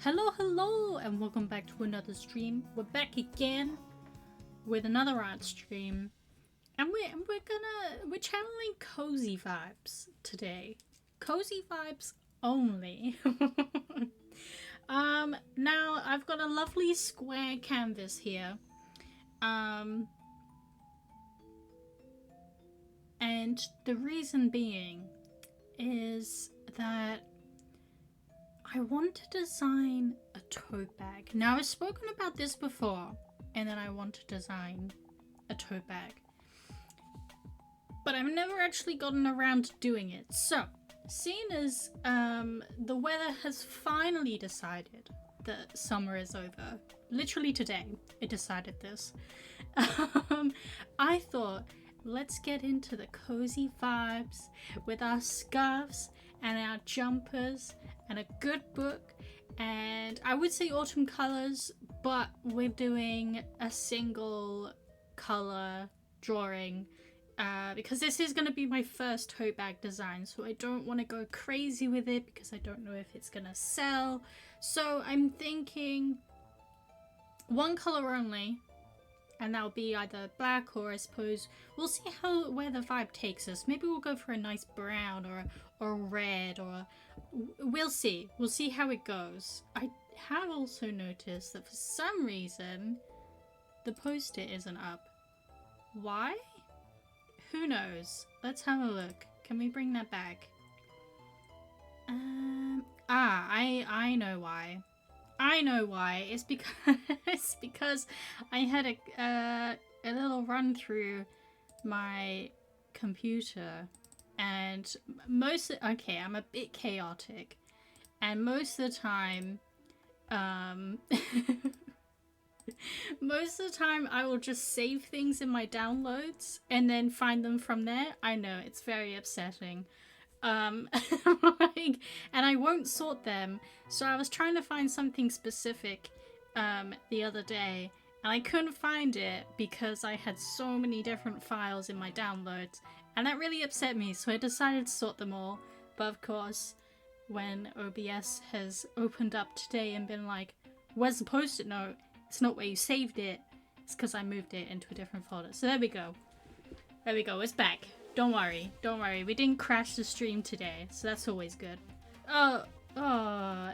Hello, and welcome back to another stream. We're back again with another art stream, and we're channeling cozy vibes today. Cozy vibes only. Now I've got a lovely square canvas here. And the reason being is that I want to design a tote bag. Now, I've spoken about this before, and then I want to design a tote bag. But I've never actually gotten around to doing it. So, seeing as the weather has finally decided that summer is over, literally today it decided this, I thought, let's get into the cozy vibes with our scarves and our jumpers and a good book, and I would say autumn colors, but we're doing a single color drawing because this is going to be my first tote bag design, so I don't want to go crazy with it because I don't know if it's going to sell. So I'm thinking one color only, and that'll be either black, or I suppose we'll see where the vibe takes us. Maybe we'll go for a nice brown or red, or we'll see. We'll see how it goes. I have also noticed that for some reason the post-it isn't up. Why? Who knows? Let's have a look. Can we bring that back? I know why. I know why. It's because I had a little run through my computer, and I'm a bit chaotic, and most of the time I will just save things in my downloads and then find them from there. I know, it's very upsetting. And I won't sort them. So I was trying to find something specific the other day, and I couldn't find it because I had so many different files in my downloads, and that really upset me, so I decided to sort them all. But of course, when OBS has opened up today and been like, where's the post-it note? It's not where you saved it. It's because I moved it into a different folder. So there we go. There we go. It's back. Don't worry. Don't worry. We didn't crash the stream today, so that's always good. Oh,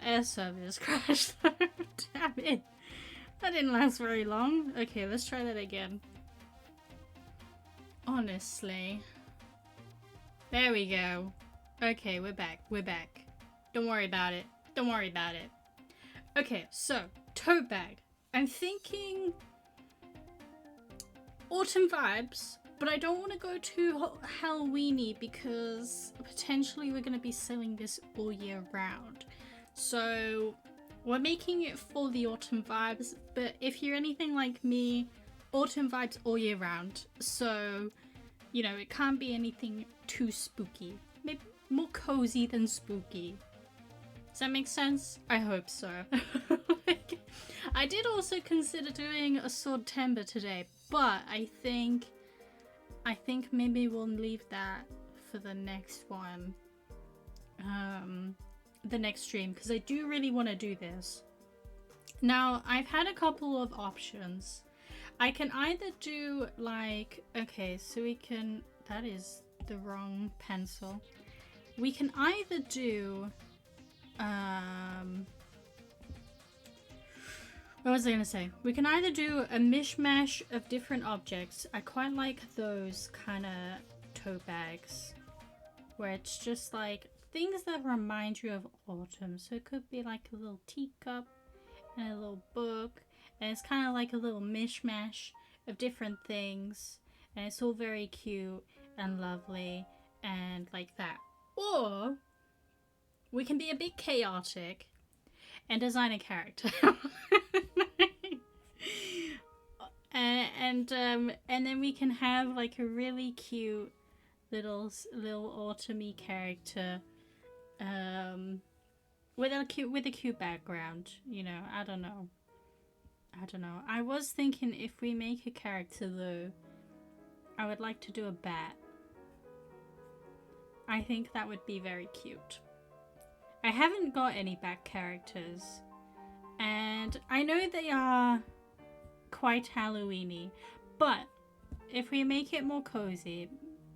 air service crashed. Damn it. That didn't last very long. Okay, let's try that again. Honestly. There we go. Okay, we're back. We're back. Don't worry about it. Don't worry about it. Okay, so, tote bag. I'm thinking autumn vibes, but I don't want to go too Halloweeny because potentially we're going to be selling this all year round. So we're making it for the autumn vibes, but if you're anything like me, autumn vibes all year round. So, you know, it can't be anything too spooky. Maybe more cozy than spooky. Does that make sense? I hope so. I did also consider doing a Swordtember today, but I think maybe we'll leave that for the next one, the next stream, because I do really want to do this. Now, I've had a couple of options. I can either do like, okay, so we can, that is the wrong pencil. We can either do, what was I gonna say? We can either do a mishmash of different objects. I quite like those kind of tote bags where it's just like things that remind you of autumn. So it could be like a little teacup and a little book, and it's kind of like a little mishmash of different things, and it's all very cute and lovely and like that. Or we can be a bit chaotic and design a character. and then we can have like a really cute little autumny character with a cute background, you know. I don't know. I was thinking if we make a character though, I would like to do a bat. I think that would be very cute. I haven't got any back characters, And I know they are quite Halloweeny, but if we make it more cozy,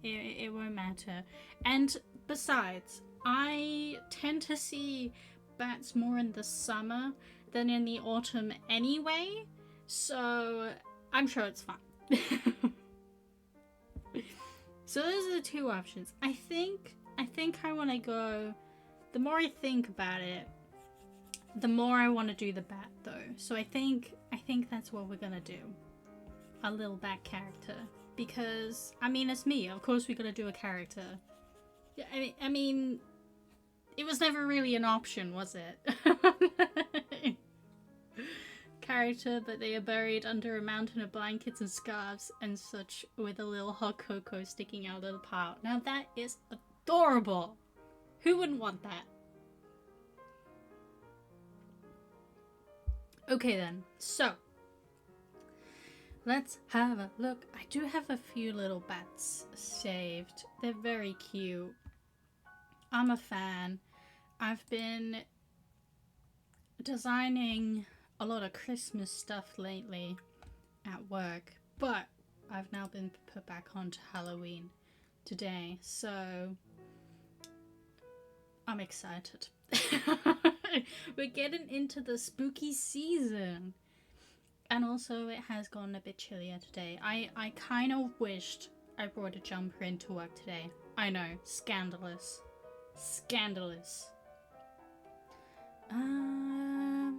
it won't matter. And besides, I tend to see bats more in the summer than in the autumn anyway, so I'm sure it's fine. So those are the two options. I think I want to go. The more I think about it, the more I want to do the bat though. So I think that's what we're gonna do. A little bat character, because I mean it's me. Of course we gotta do a character. Yeah, I mean, it was never really an option, was it? Character, but they are buried under a mountain of blankets and scarves and such, with a little hot cocoa sticking out of the pile. Now that is adorable. Who wouldn't want that? Okay then, so let's have a look. I do have a few little bats saved. They're very cute. I'm a fan. I've been designing a lot of Christmas stuff lately at work, but I've now been put back onto Halloween today, so I'm excited. We're getting into the spooky season. And also it has gone a bit chillier today. I kind of wished I brought a jumper into work today. I know, scandalous. Scandalous. I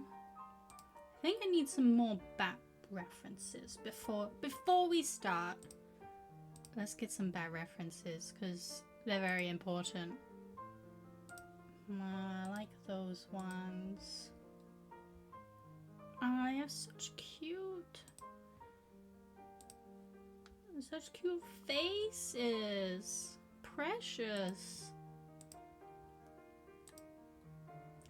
think I need some more bat references before we start. Let's get some bat references because they're very important. I like those ones. Oh, they have such cute faces. Precious.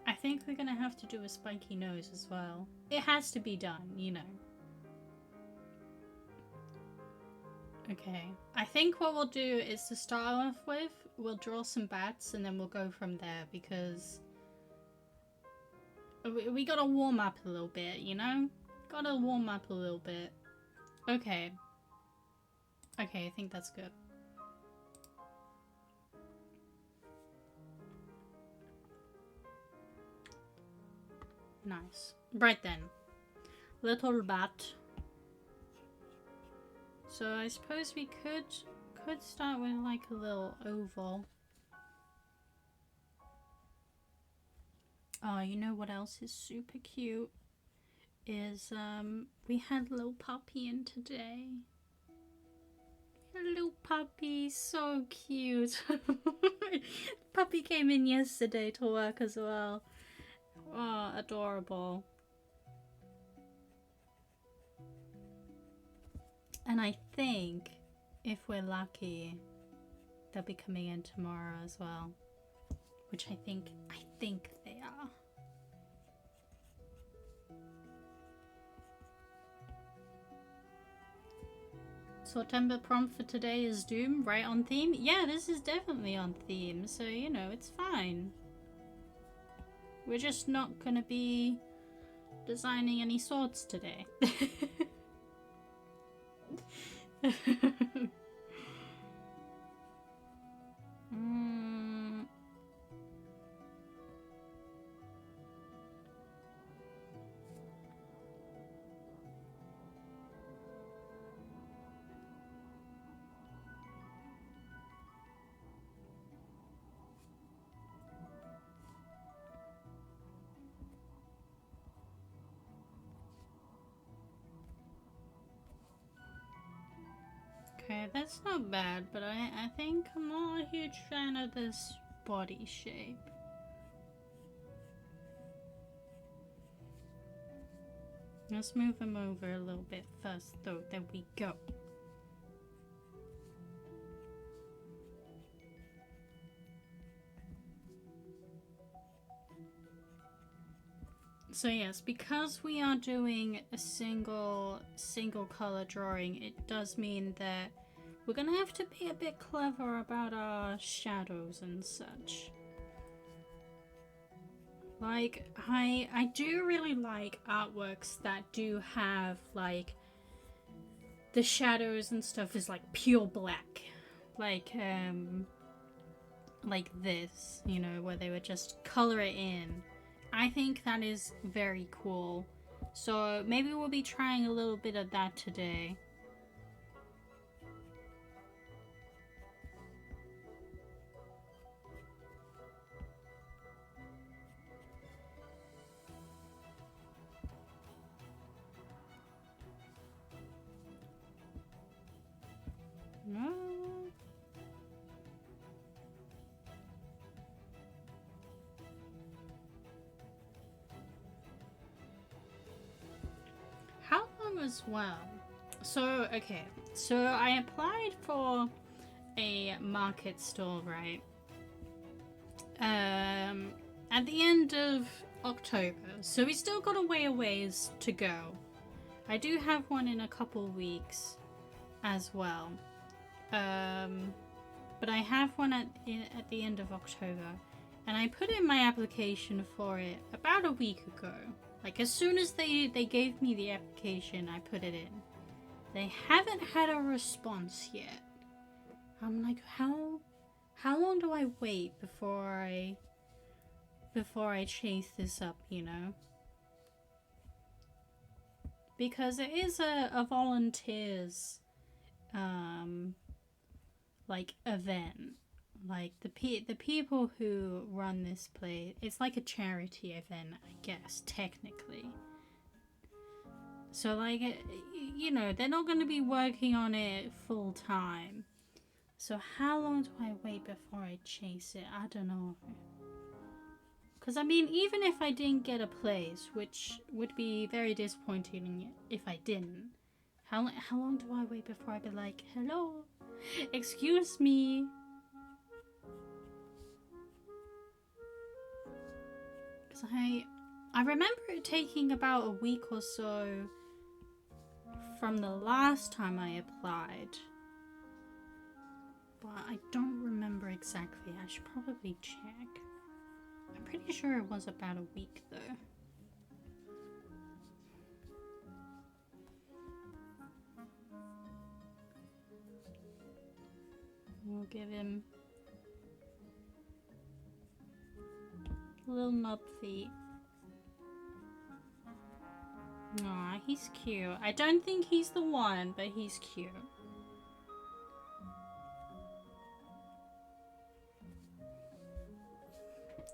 I think we're gonna have to do a spiky nose as well. It has to be done, you know. Okay, I think what we'll do is, to start off with, we'll draw some bats and then we'll go from there, because we gotta warm up a little bit, you know? Gotta warm up a little bit. Okay. Okay, I think that's good. Nice. Right then. Little bat. So I suppose we could start with like a little oval. Oh, you know what else is super cute? Is we had little puppy in today. Little puppy, so cute. Puppy came in yesterday to work as well. Oh, adorable. And I think, if we're lucky, they'll be coming in tomorrow as well. Which I think they are. September prompt for today is Doom, right on theme? Yeah, this is definitely on theme, so you know, it's fine. We're just not gonna be designing any swords today. Okay, that's not bad, but I think I'm not a huge fan of this body shape. Let's move him over a little bit first, though. There we go. So yes, because we are doing a single color drawing, it does mean that we're gonna have to be a bit clever about our shadows and such. Like, I do really like artworks that do have, like, the shadows and stuff is, like, pure black. Like this, you know, where they would just color it in. I think that is very cool. So maybe we'll be trying a little bit of that today. No. How long as well? So, okay. So I applied for a market stall, right? At the end of October. So we still got a ways to go. I do have one in a couple weeks as well. But I have one at the end of October, and I put in my application for it about a week ago. Like, as soon as they gave me the application, I put it in. They haven't had a response yet. I'm like, how long do I wait before I chase this up, you know? Because it is a volunteers like event. Like the people who run this place, it's like a charity event, I guess, technically. So, like, you know, they're not going to be working on it full time. So how long do I wait before I chase it? I don't know. Because, I mean, even if I didn't get a place, which would be very disappointing if I didn't, how long do I wait before I be like, hello, excuse me? Because I remember it taking about a week or so from the last time I applied. But I don't remember exactly. I should probably check. I'm pretty sure it was about a week though. We'll give him little nub feet. Aw, he's cute. I don't think he's the one, but he's cute.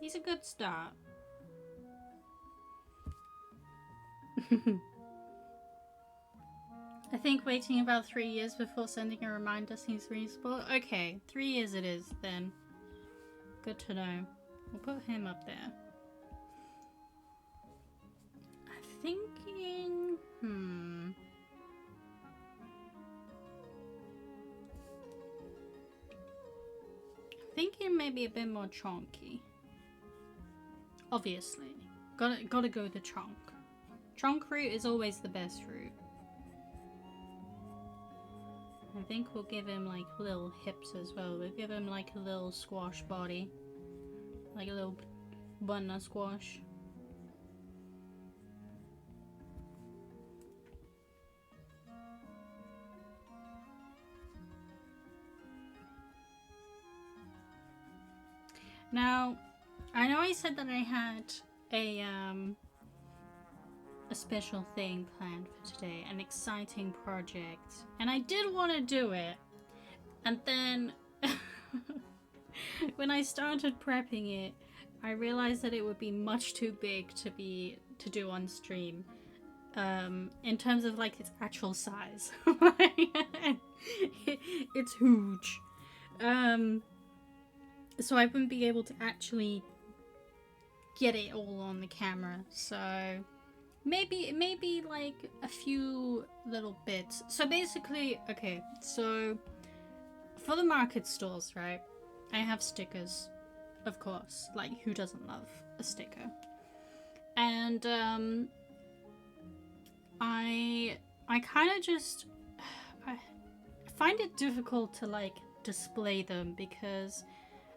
He's a good start. I think waiting about 3 years before sending a reminder seems reasonable. Okay, 3 years it is then. Good to know. We'll put him up there. I'm thinking... I'm thinking maybe a bit more chonky. Obviously. Gotta go the chonk. Chonk route is always the best route. I think we'll give him like little hips as well. We'll give him like a little squash body. Like a little banana squash. Now, I know I said that I had a special thing planned for today, an exciting project, and I did want to do it, and then when I started prepping it, I realized that it would be much too big to do on stream, in terms of like its actual size. It's huge, so I wouldn't be able to actually get it all on the camera, so maybe like a few little bits. So basically, okay, so for the market stalls, right, I have stickers, of course, like who doesn't love a sticker? And I kind of just I find it difficult to like display them because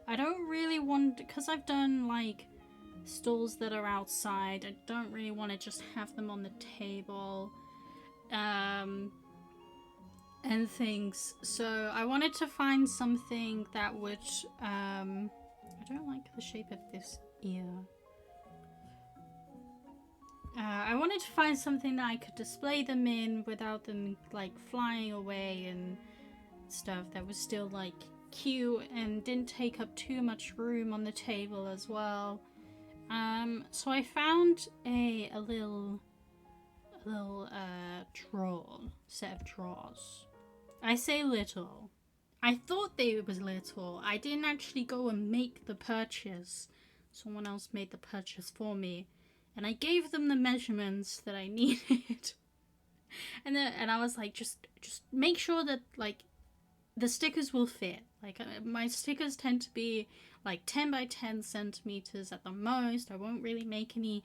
I don't really want, because I've done like stools that are outside. I don't really want to just have them on the table. And things. So I wanted to find something that would, I don't like the shape of this ear. I wanted to find something that I could display them in without them like flying away and stuff, that was still like cute and didn't take up too much room on the table as well. So I found a little drawer, set of drawers. I say little. I thought they was little. I didn't actually go and make the purchase. Someone else made the purchase for me. And I gave them the measurements that I needed. And I was like, just make sure that like the stickers will fit. Like my stickers tend to be like 10 by 10 centimeters at the most. I won't really make any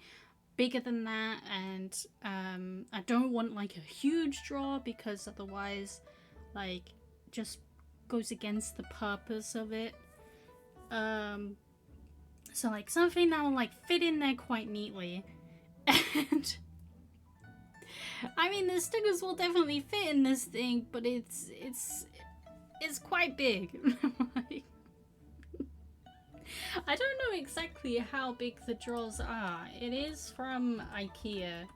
bigger than that. And I don't want like a huge drawer, because otherwise like just goes against the purpose of it. So like something that will like fit in there quite neatly. And I mean, the stickers will definitely fit in this thing, but it's quite big. Like, I don't know exactly how big the drawers are. It is from IKEA.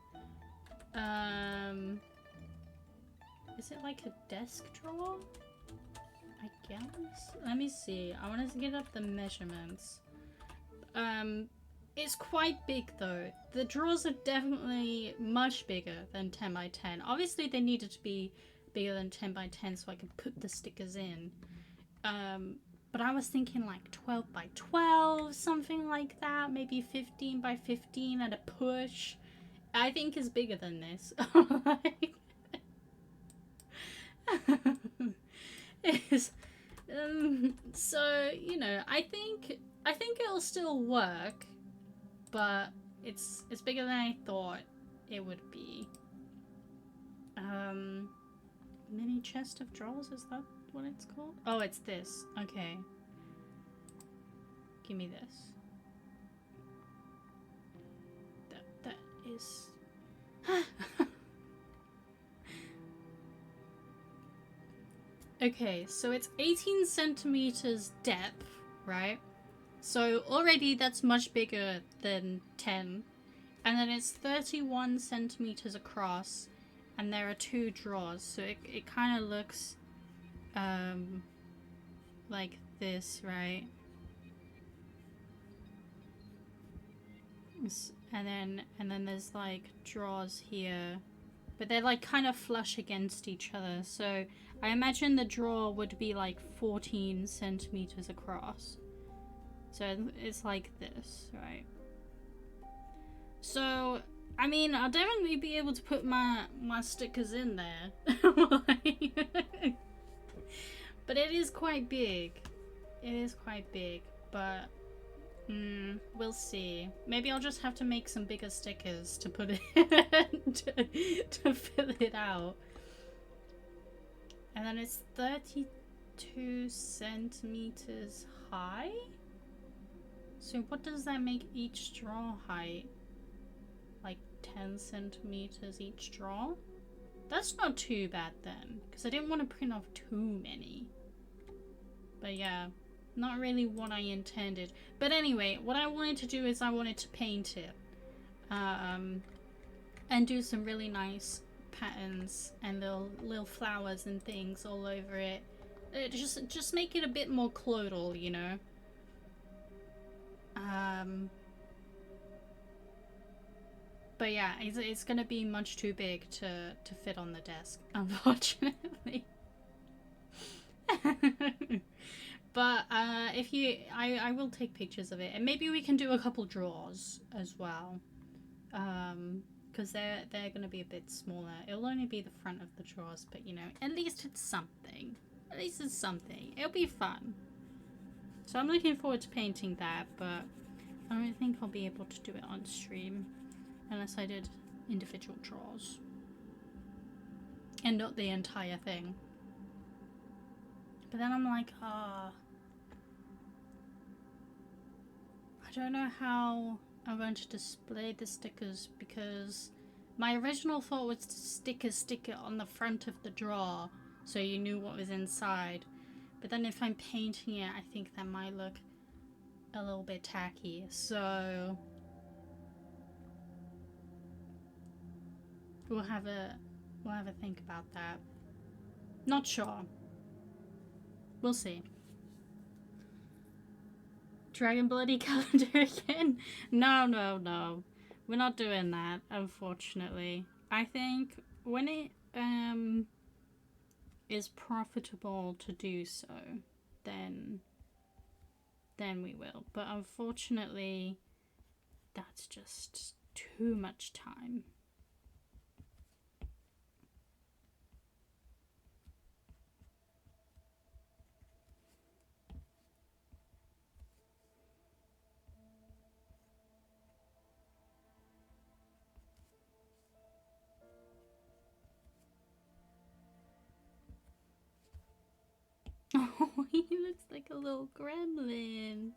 Is it like a desk drawer? I guess? Let me see. I want to get up the measurements. It's quite big though. The drawers are definitely much bigger than 10 by 10. Obviously they needed to be bigger than 10 by 10 so I could put the stickers in. But I was thinking like 12 by 12, something like that. Maybe 15 by 15 at a push. I think is bigger than this. It's, so, you know, I think it'll still work, but it's bigger than I thought it would be. Mini chest of drawers, is that what it's called? Oh, it's this. Okay. Give me this. That is... Okay, so it's 18 centimeters depth, right? So already that's much bigger than 10. And then it's 31 centimeters across, and there are 2 drawers, so it kind of looks like this, right? And then there's like drawers here, but they're like kind of flush against each other, so I imagine the drawer would be like 14 centimeters across. So it's like this, right? So, I mean, I'll definitely be able to put my stickers in there. But it is quite big. It is quite big, but we'll see. Maybe I'll just have to make some bigger stickers to put it to fill it out. And then it's 32 centimeters high. So what does that make each drawer height? Like 10 centimeters each drawer? That's not too bad then, because I didn't want to print off too many. But yeah, not really what I intended. But anyway, what I wanted to do is I wanted to paint it. And do some really nice patterns and little flowers and things all over it. Just make it a bit more clodal, you know. But yeah, it's gonna be much too big to fit on the desk, unfortunately. But if you, I will take pictures of it, and maybe we can do a couple drawers as well. Because they're gonna be a bit smaller. It'll only be the front of the drawers, but you know, at least it's something. At least it's something. It'll be fun. So I'm looking forward to painting that, but I don't think I'll be able to do it on stream unless I did individual drawers and not the entire thing. But then I'm like, I don't know how I'm going to display the stickers because my original thought was to stick it on the front of the drawer so you knew what was inside. But then if I'm painting it, I think that might look a little bit tacky. So we'll have a think about that. Not sure. We'll see. Dragon Bloody calendar again? No. We're not doing that, unfortunately. I think when it is profitable to do so, then we will. But unfortunately, that's just too much time. Oh, he looks like a little gremlin.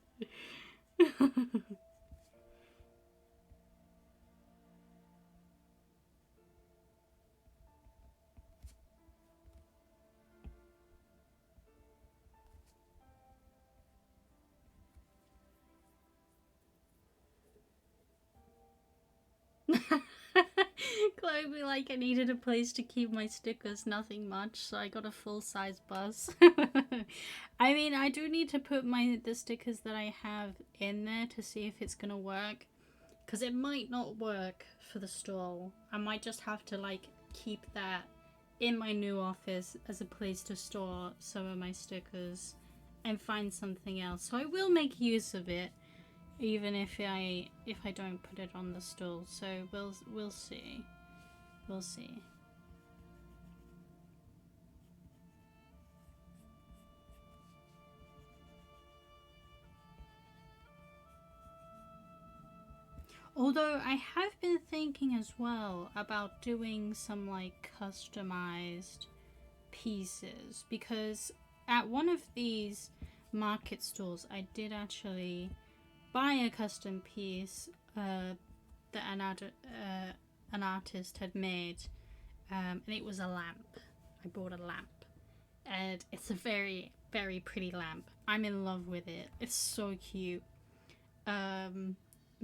Chloe be like, I needed a place to keep my stickers, nothing much, so I got a full-size bus. I mean, I do need to put the stickers that I have in there to see if it's gonna work, because it might not work for the stall. I might just have to like keep that in my new office as a place to store some of my stickers and find something else. So I will make use of it, even if I don't put it on the stall. So we'll see. We'll see. Although I have been thinking as well about doing some like customized pieces, because at one of these market stalls I did actually buy a custom piece that an artist had made, and it was a lamp. I bought a lamp, and it's a very, very pretty lamp. I'm in love with it. It's so cute.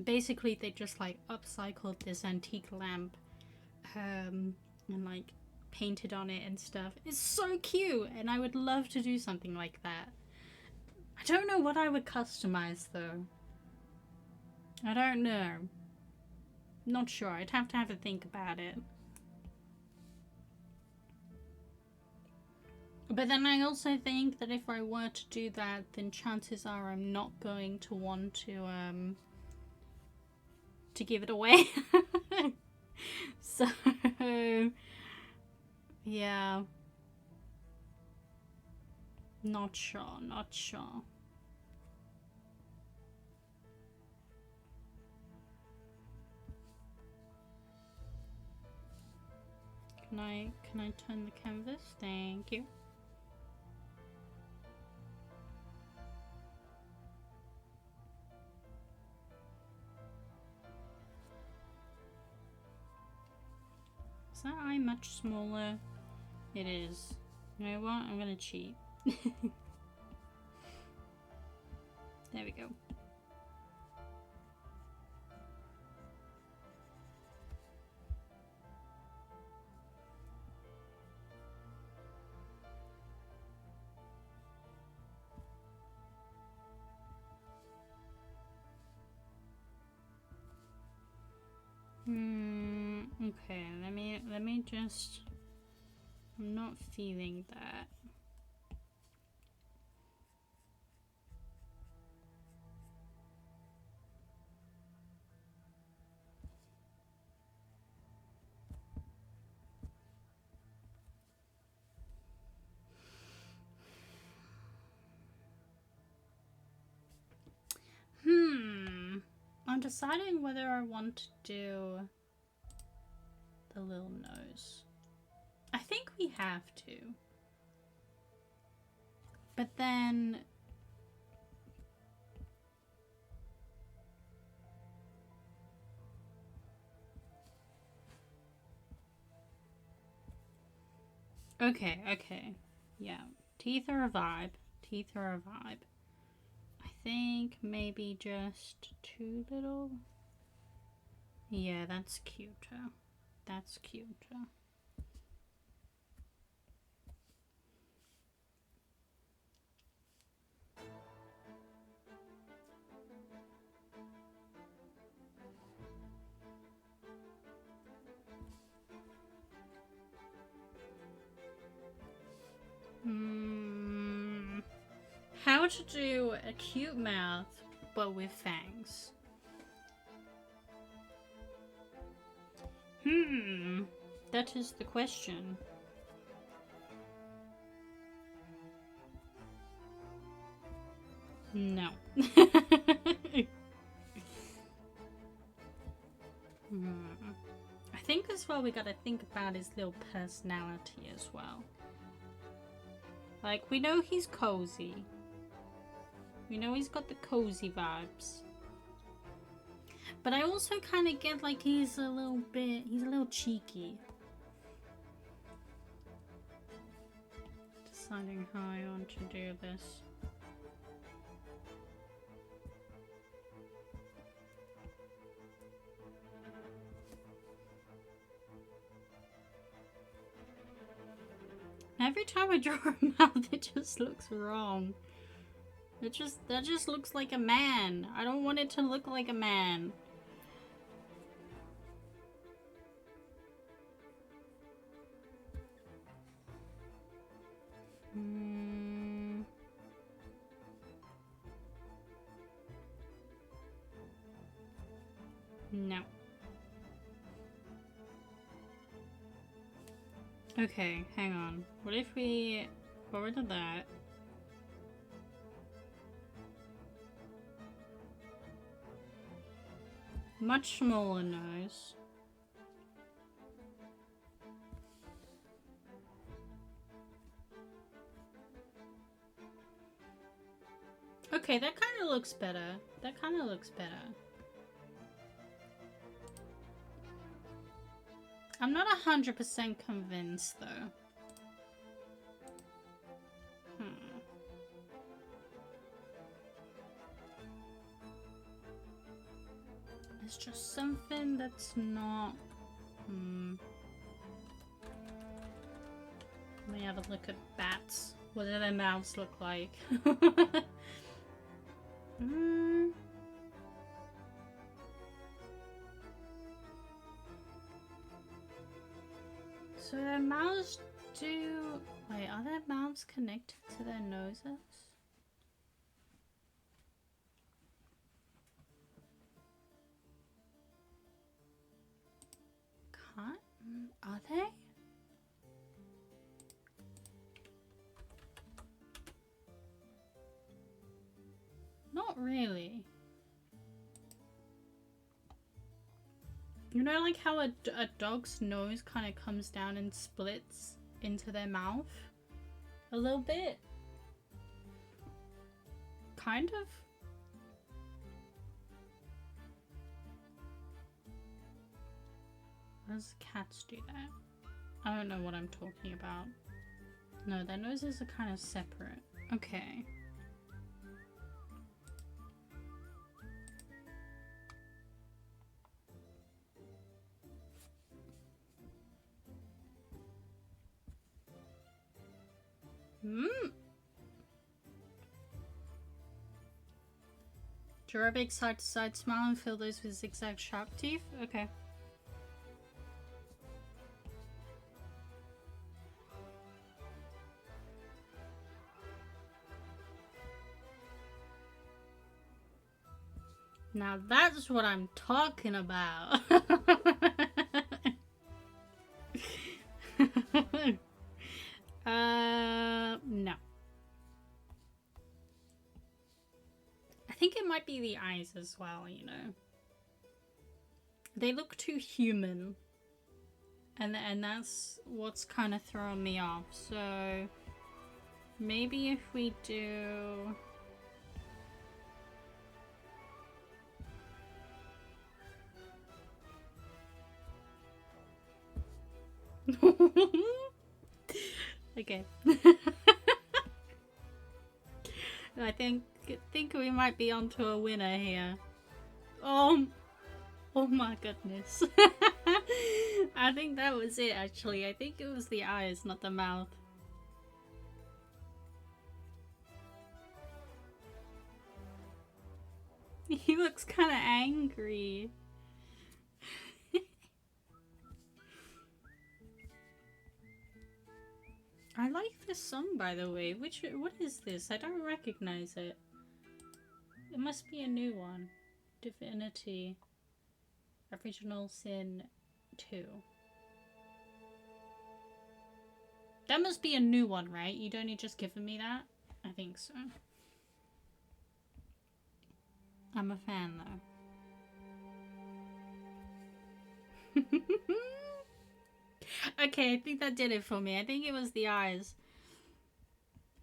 Basically they just like upcycled this antique lamp, and like painted on it and stuff. It's so cute, and I would love to do something like that. I don't know what I would customize though. I don't know. Not sure. I'd have to have a think about it. But then I also think that if I were to do that, then chances are I'm not going to want to give it away. So yeah, not sure. Can I turn the canvas? Thank you. Is that eye much smaller? It is. You know what? I'm gonna cheat. There we go. Okay, let me just, I'm not feeling that. I'm deciding whether I want to do the little nose. I think we have to. But then Okay, okay. Yeah. Teeth are a vibe. Teeth are a vibe. I think maybe just too little. Yeah, that's cuter. That's cuter. How to do a cute mouth but with fangs? That is the question. No. I think as well we gotta think about his little personality as well. Like, we know he's cozy. We know he's got the cozy vibes. But I also kind of get like he's a little cheeky. Deciding how I want to do this. Every time I draw a mouth, it just looks wrong. That just looks like a man. I don't want it to look like a man. No. Okay, hang on. What if we got rid of that? Much smaller nose. Okay, that kind of looks better. That kind of looks better. I'm not 100% convinced, though. It's just something that's not... Let me have a look at bats. What do their mouths look like? So their mouths do... Wait, are their mouths connected to their noses? Can't? Are they? Not really. You know, like how a dog's nose kind of comes down and splits into their mouth? A little bit? Kind of? How does cats do that? I don't know what I'm talking about. No, their noses are kind of separate. Okay. Draw a big side-to-side smile and fill those with zigzag sharp teeth? Okay. Now that's what I'm talking about. No. I think it might be the eyes as well, you know. They look too human. And that's what's kind of throwing me off. So maybe if we do... Okay. I think we might be onto a winner here. Oh my goodness. I think that was it actually. I think it was the eyes, not the mouth. He looks kind of angry. I like this song, by the way. What is this? I don't recognize it. It must be a new one. Divinity. Original Sin 2. That must be a new one, right? You'd only just given me that? I think so. I'm a fan, though. Okay, I think that did it for me. I think it was the eyes.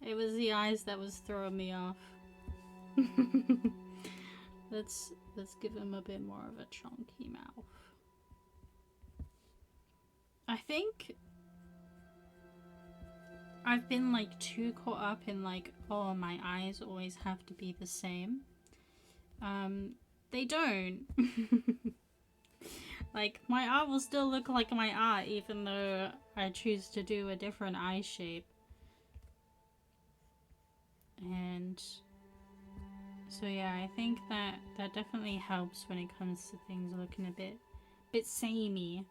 It was the eyes that was throwing me off. Let's give him a bit more of a chunky mouth. I think I've been like too caught up in like, oh, my eyes always have to be the same. They don't. Like, my art will still look like my art even though I choose to do a different eye shape. And so yeah, I think that definitely helps when it comes to things looking a bit samey.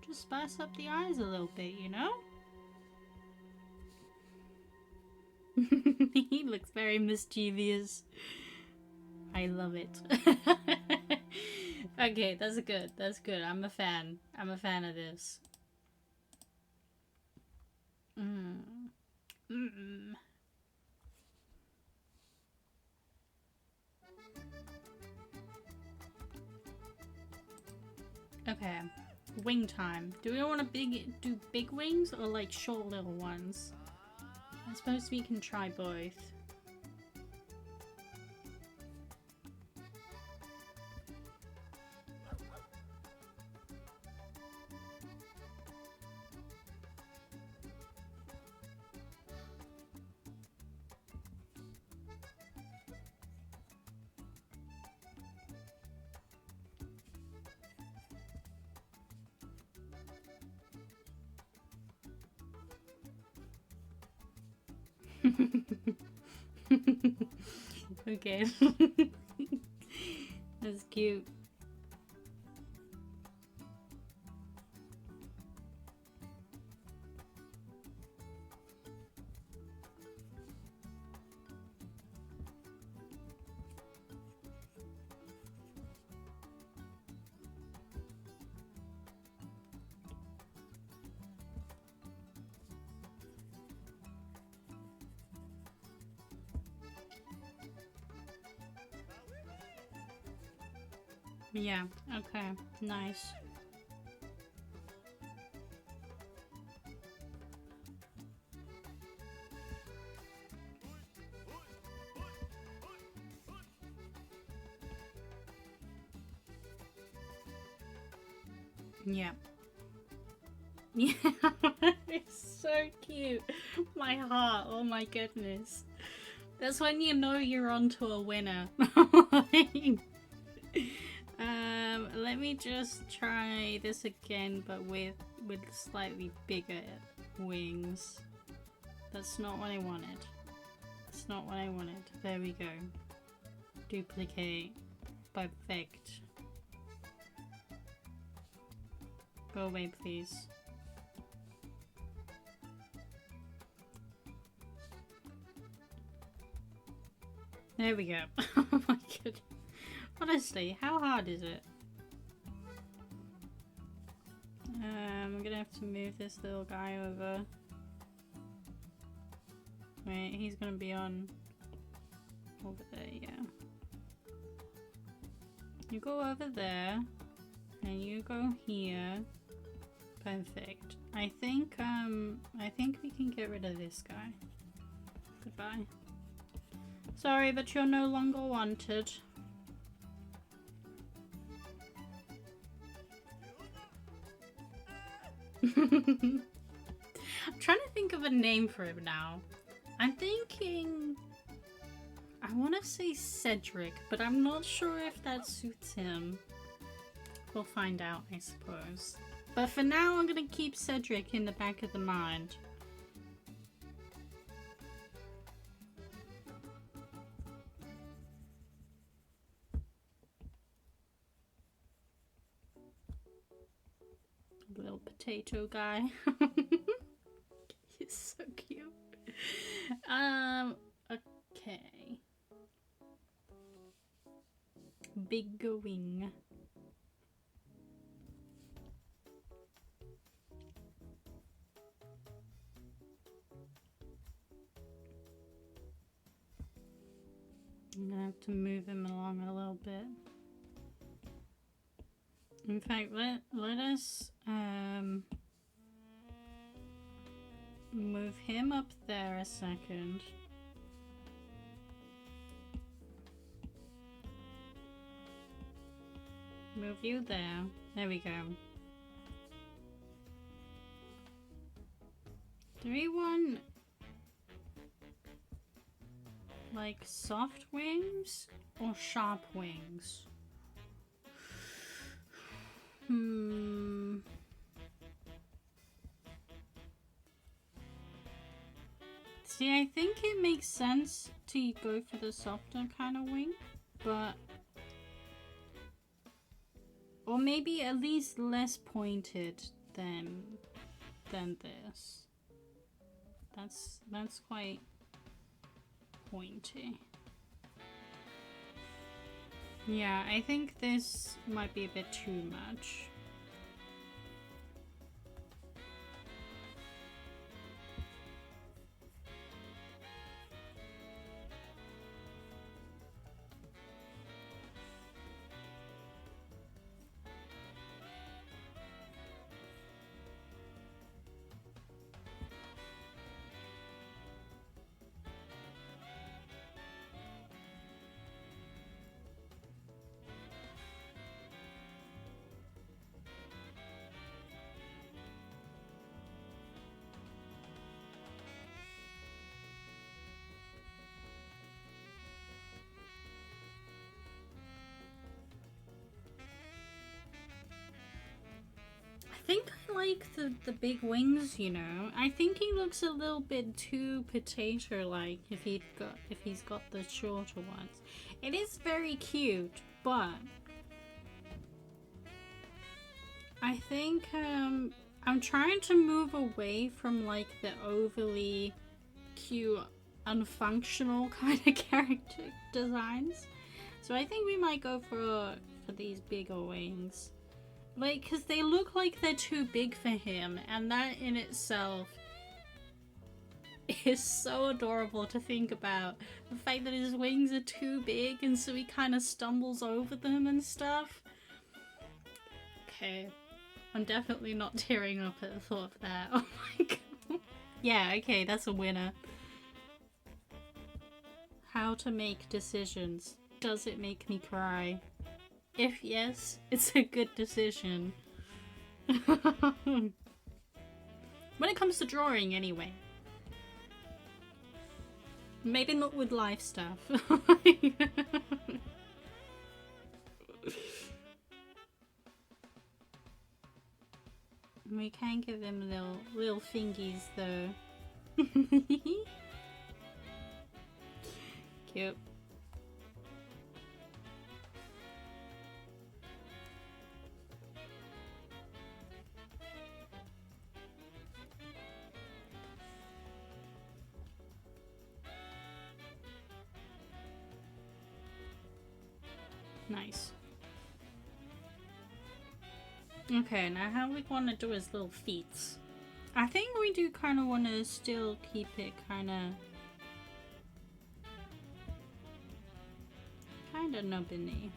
Just spice up the eyes a little bit, you know? He looks very mischievous. I love it. Okay, that's good. That's good. I'm a fan. I'm a fan of this. Okay, wing time. Do we want to do big wings or like short little ones? I suppose we can try both. Okay. That's cute. Yeah, okay, nice. Yeah. Yeah, it's so cute. My heart, oh my goodness. That's when you know you're onto a winner. Let me just try this again, but with slightly bigger wings. That's not what I wanted. That's not what I wanted. There we go. Duplicate. Perfect. Go away, please. There we go. Oh my god. Honestly, how hard is it? I'm gonna have to move this little guy over. Wait, he's gonna be on over there, yeah. You go over there, and you go here. Perfect. I think we can get rid of this guy. Goodbye. Sorry, but you're no longer wanted. I'm trying to think of a name for him now. I'm thinking... I want to say Cedric, but I'm not sure if that suits him. We'll find out, I suppose. But for now, I'm going to keep Cedric in the back of the mind. Little potato guy. He's so cute. Okay. Big wing. I'm gonna have to move him along a little bit. In fact, let us move him up there a second. Move you there. There we go. Do we want like soft wings or sharp wings? See, I think it makes sense to go for the softer kind of wing, but... Or maybe at least less pointed than this. That's quite pointy. Yeah, I think this might be a bit too much. I think I like the big wings, you know. I think he looks a little bit too potato-like if he's got the shorter ones. It is very cute, but I think I'm trying to move away from like the overly cute, unfunctional kind of character designs. So I think we might go for these bigger wings. Like, because they look like they're too big for him, and that in itself is so adorable to think about. The fact that his wings are too big, and so he kind of stumbles over them and stuff. Okay, I'm definitely not tearing up at the thought of that. Oh my god. Yeah, okay, that's a winner. How to make decisions. Does it make me cry? If yes, it's a good decision. When it comes to drawing, anyway. Maybe not with life stuff. We can give him little fingies, though. Cute. Nice. Okay, now how we want to do his little feet. I think we do kind of want to still keep it kind of nubbiny.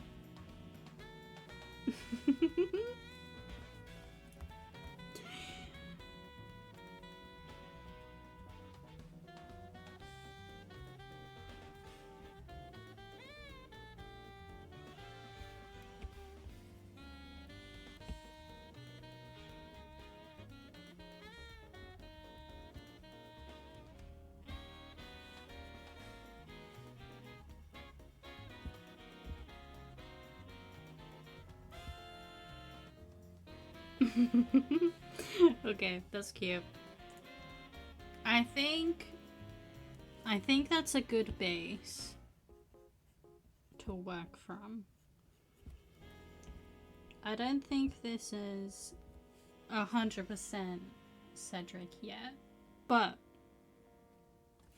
Okay, that's cute. I think that's a good base to work from. I don't think this is 100% Cedric yet, but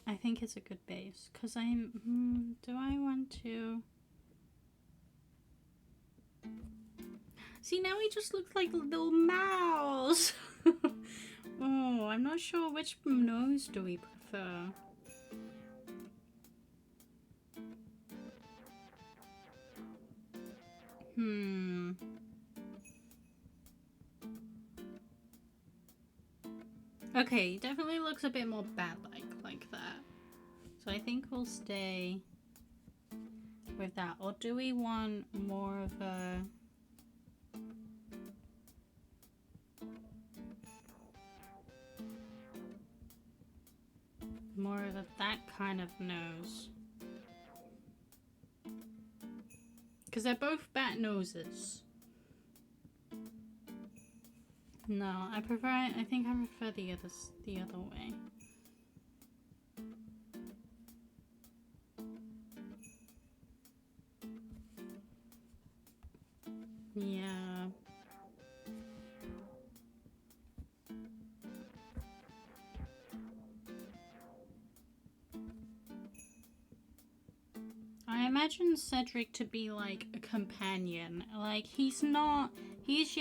I think it's a good base because do I want to? See, now he just looks like a little mouse. Oh, I'm not sure which nose do we prefer. Okay, definitely looks a bit more bat-like like that. So I think we'll stay with that. Or do we want more of a... more of that kind of nose? Because they're both bat noses. No, I think I prefer the other way. Yeah. I imagine Cedric to be like a companion. Like, he's your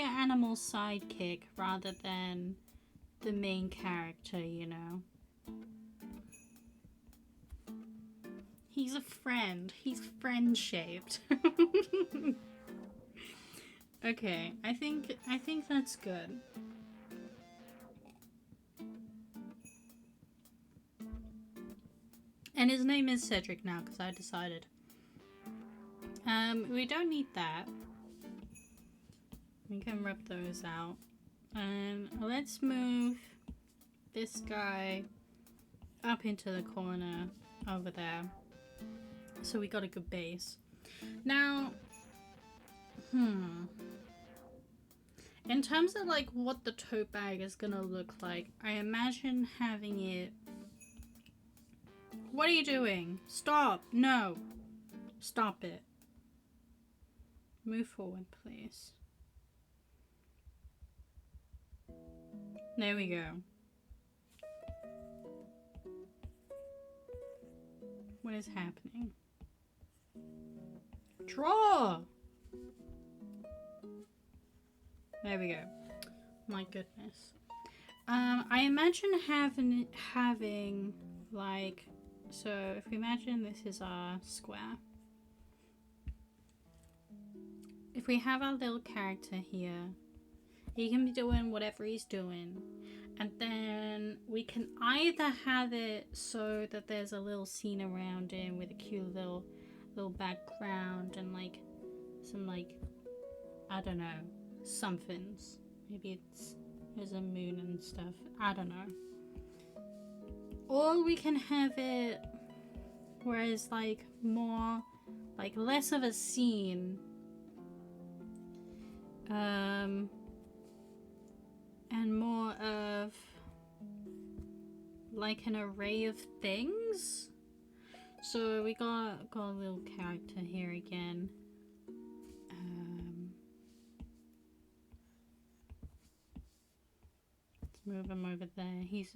animal sidekick rather than the main character, you know? He's a friend. He's friend-shaped. Okay, I think that's good. And his name is Cedric now because I decided. We don't need that. We can rub those out. And let's move this guy up into the corner over there. So we got a good base. Now, in terms of like what the tote bag is gonna look like, I imagine having it... What are you doing? Stop! No! Stop it. Move forward, please. There we go. What is happening? Draw! There we go. My goodness. I imagine having like... So if we imagine this is our square. If we have our little character here, he can be doing whatever he's doing. And then we can either have it so that there's a little scene around him with a cute little background and like some like, I don't know, somethings. Maybe there's a moon and stuff. I don't know. Or we can have it where it's like more, like less of a scene. And more of like an array of things. So we got a little character here again. Let's move him over there. He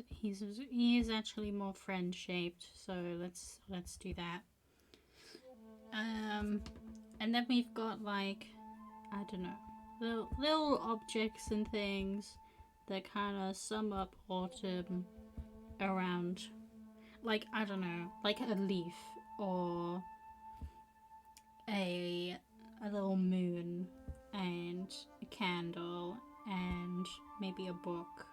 is actually more friend shaped. So let's do that. And then we've got like, I don't know, little objects and things that kind of sum up autumn around, like, I don't know, like a leaf or a little moon and a candle and maybe a book.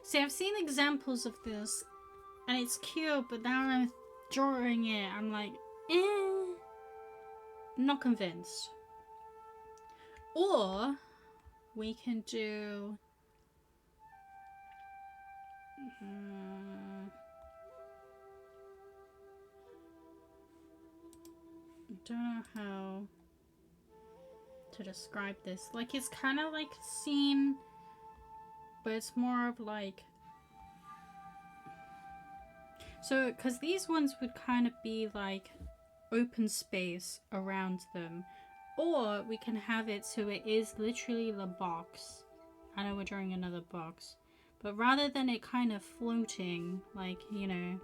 See, I've seen examples of this and it's cute, but now I'm drawing it, I'm like, not convinced. Or we can do... I don't know how to describe this. Like, it's kind of like a scene, but it's more of like... So, because these ones would kind of be like open space around them. Or we can have it so it is literally the box. I know we're drawing another box. But rather than it kind of floating, like, you know,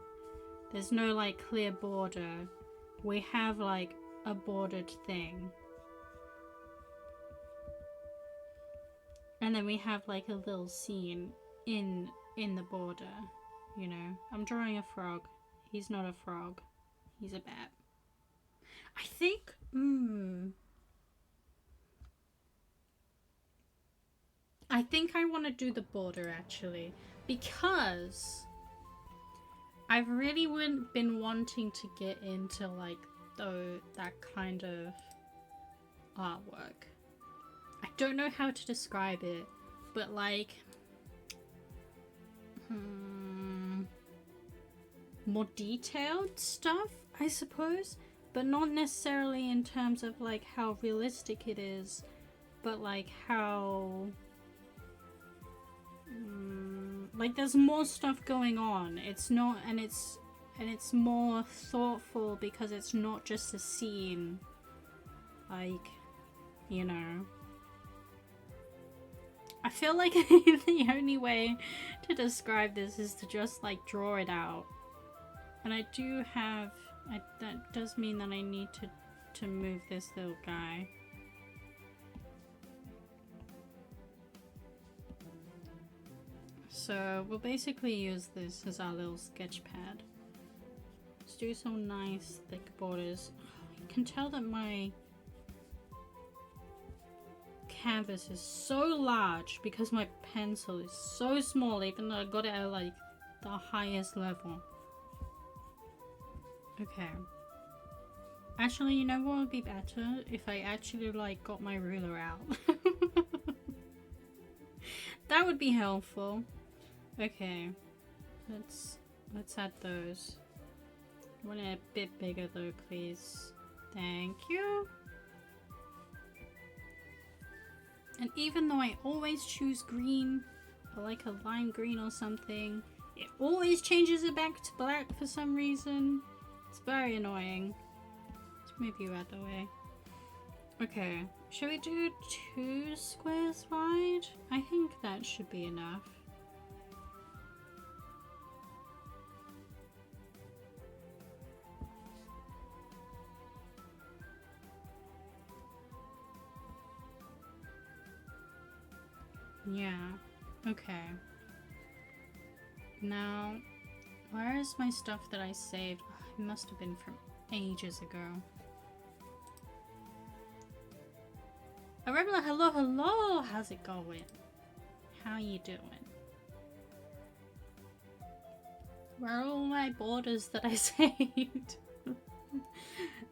there's no like clear border, we have like a bordered thing. And then we have like a little scene in the border, you know. I'm drawing a frog. He's not a frog. He's a bat. I think, I think I want to do the border actually, because I've really been wanting to get into like that kind of artwork. I don't know how to describe it, but like more detailed stuff, I suppose, but not necessarily in terms of like how realistic it is, but like how like there's more stuff going on. It's not, and it's more thoughtful because it's not just a scene, like, you know. I feel like the only way to describe this is to just like draw it out. And I do have, that does mean that I need to move this little guy. So we'll basically use this as our little sketch pad. Let's do some nice thick borders. You can tell that my canvas is so large because my pencil is so small, even though I got it at like the highest level. Okay. Actually, you know what would be better? If I actually like got my ruler out. That would be helpful. Okay. Let's add those. I want it a bit bigger though, please. Thank you. And even though I always choose green, or like a lime green or something, it always changes it back to black for some reason. It's very annoying. Let's move you out the way. Okay, should we do 2 squares wide? I think that should be enough. Yeah, okay. Now, where is my stuff that I saved? Oh, it must have been from ages ago. Arabella, hello, hello! How's it going? How you doing? Where are all my borders that I saved?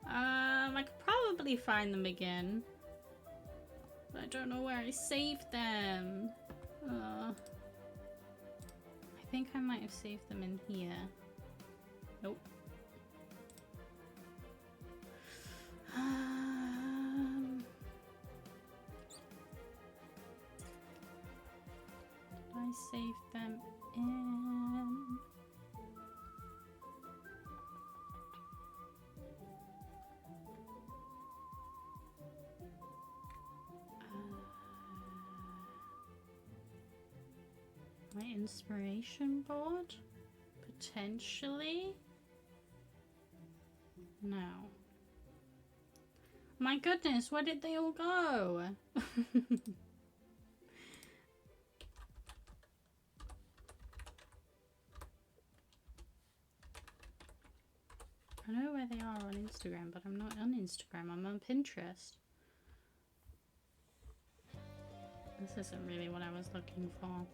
I could probably find them again. But I don't know where I saved them. I think I might have saved them in here. Nope. I saved them in... my inspiration board? Potentially? No. My goodness, where did they all go? I know where they are on Instagram, but I'm not on Instagram, I'm on Pinterest. This isn't really what I was looking for.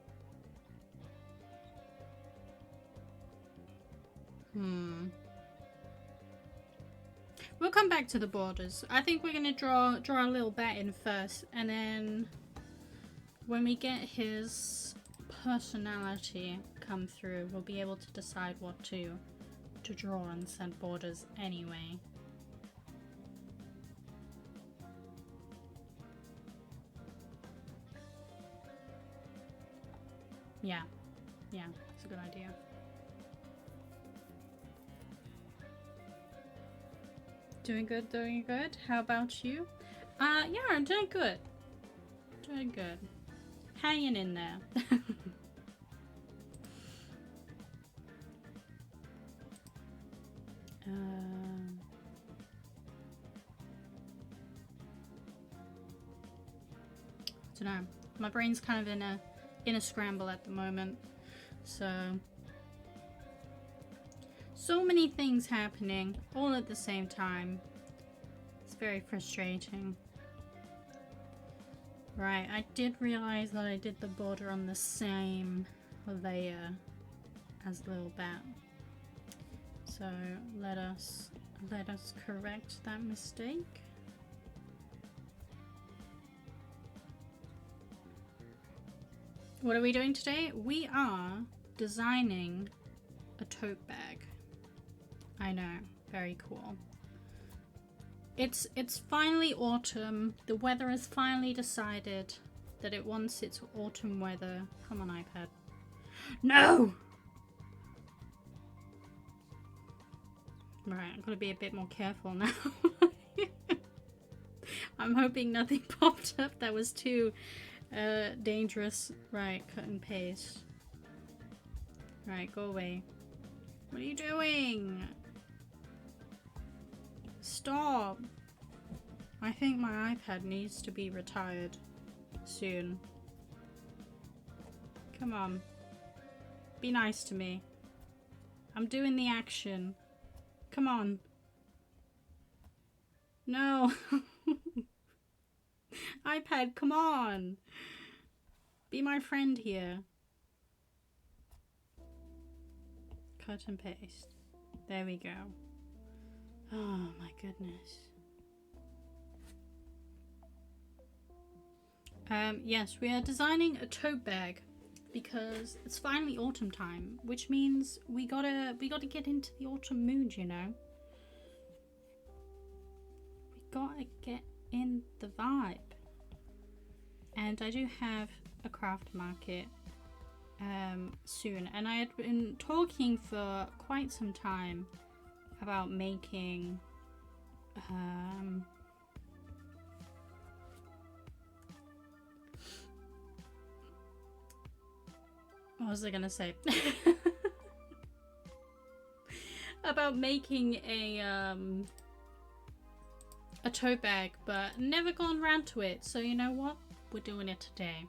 We'll come back to the borders. I think we're gonna draw a little bat in first, and then when we get his personality come through, we'll be able to decide what to draw and set borders anyway. Yeah. Yeah, it's a good idea. Doing good, doing good. How about you? Yeah, I'm doing good. Doing good. Hanging in there. I don't know. My brain's kind of in a scramble at the moment. So many things happening all at the same time. It's very frustrating. Right, I did realize that I did the border on the same layer as Lil Bat. So let us correct that mistake. What are we doing today? We are designing a tote bag. I know, very cool. It's finally autumn. The weather has finally decided that it wants its autumn weather. Come on, iPad. No! Right, I'm gonna be a bit more careful now. I'm hoping nothing popped up that was too dangerous. Right, cut and paste. Right, go away. What are you doing? Stop. I think my iPad needs to be retired soon. Come on. Be nice to me. I'm doing the action. Come on. No. iPad, come on. Be my friend here. Cut and paste. There we go. Oh my goodness. Yes, we are designing a tote bag because it's finally autumn time, which means we gotta get into the autumn mood, you know. We gotta get in the vibe. And I do have a craft market soon, and I had been talking for quite some time about making what was I gonna say? About making a tote bag, but never gone around to it. So you know what? We're doing it today.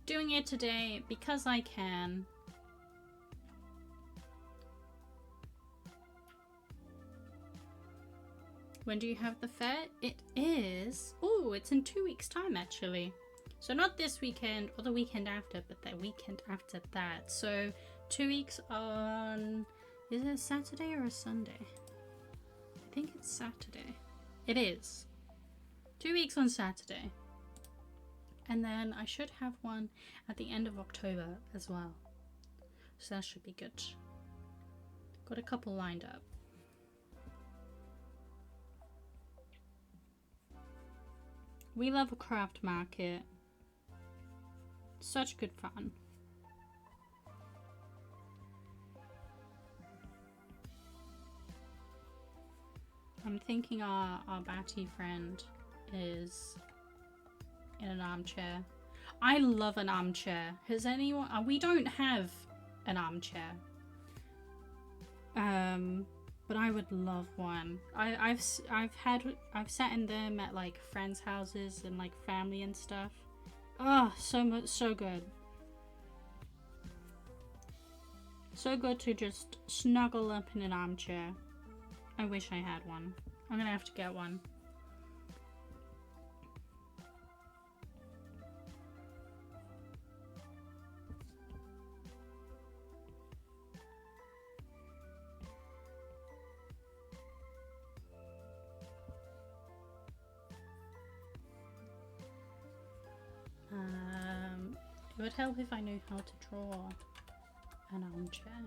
Doing it today because I can. When do you have the fair? It is... Oh, it's in 2 weeks' time, actually. So not this weekend or the weekend after, but the weekend after that. So 2 weeks on... Is it a Saturday or a Sunday? I think it's Saturday. It is. 2 weeks on Saturday. And then I should have one at the end of October as well. So that should be good. Got a couple lined up. We love a craft market. Such good fun. I'm thinking our Batty friend is in an armchair. I love an armchair. Has anyone... we don't have an armchair. But I would love one. I've sat in them at like friends' houses and like family and stuff. Oh, so good. So good to just snuggle up in an armchair. I wish I had one. I'm gonna have to get one. It would help if I knew how to draw an armchair.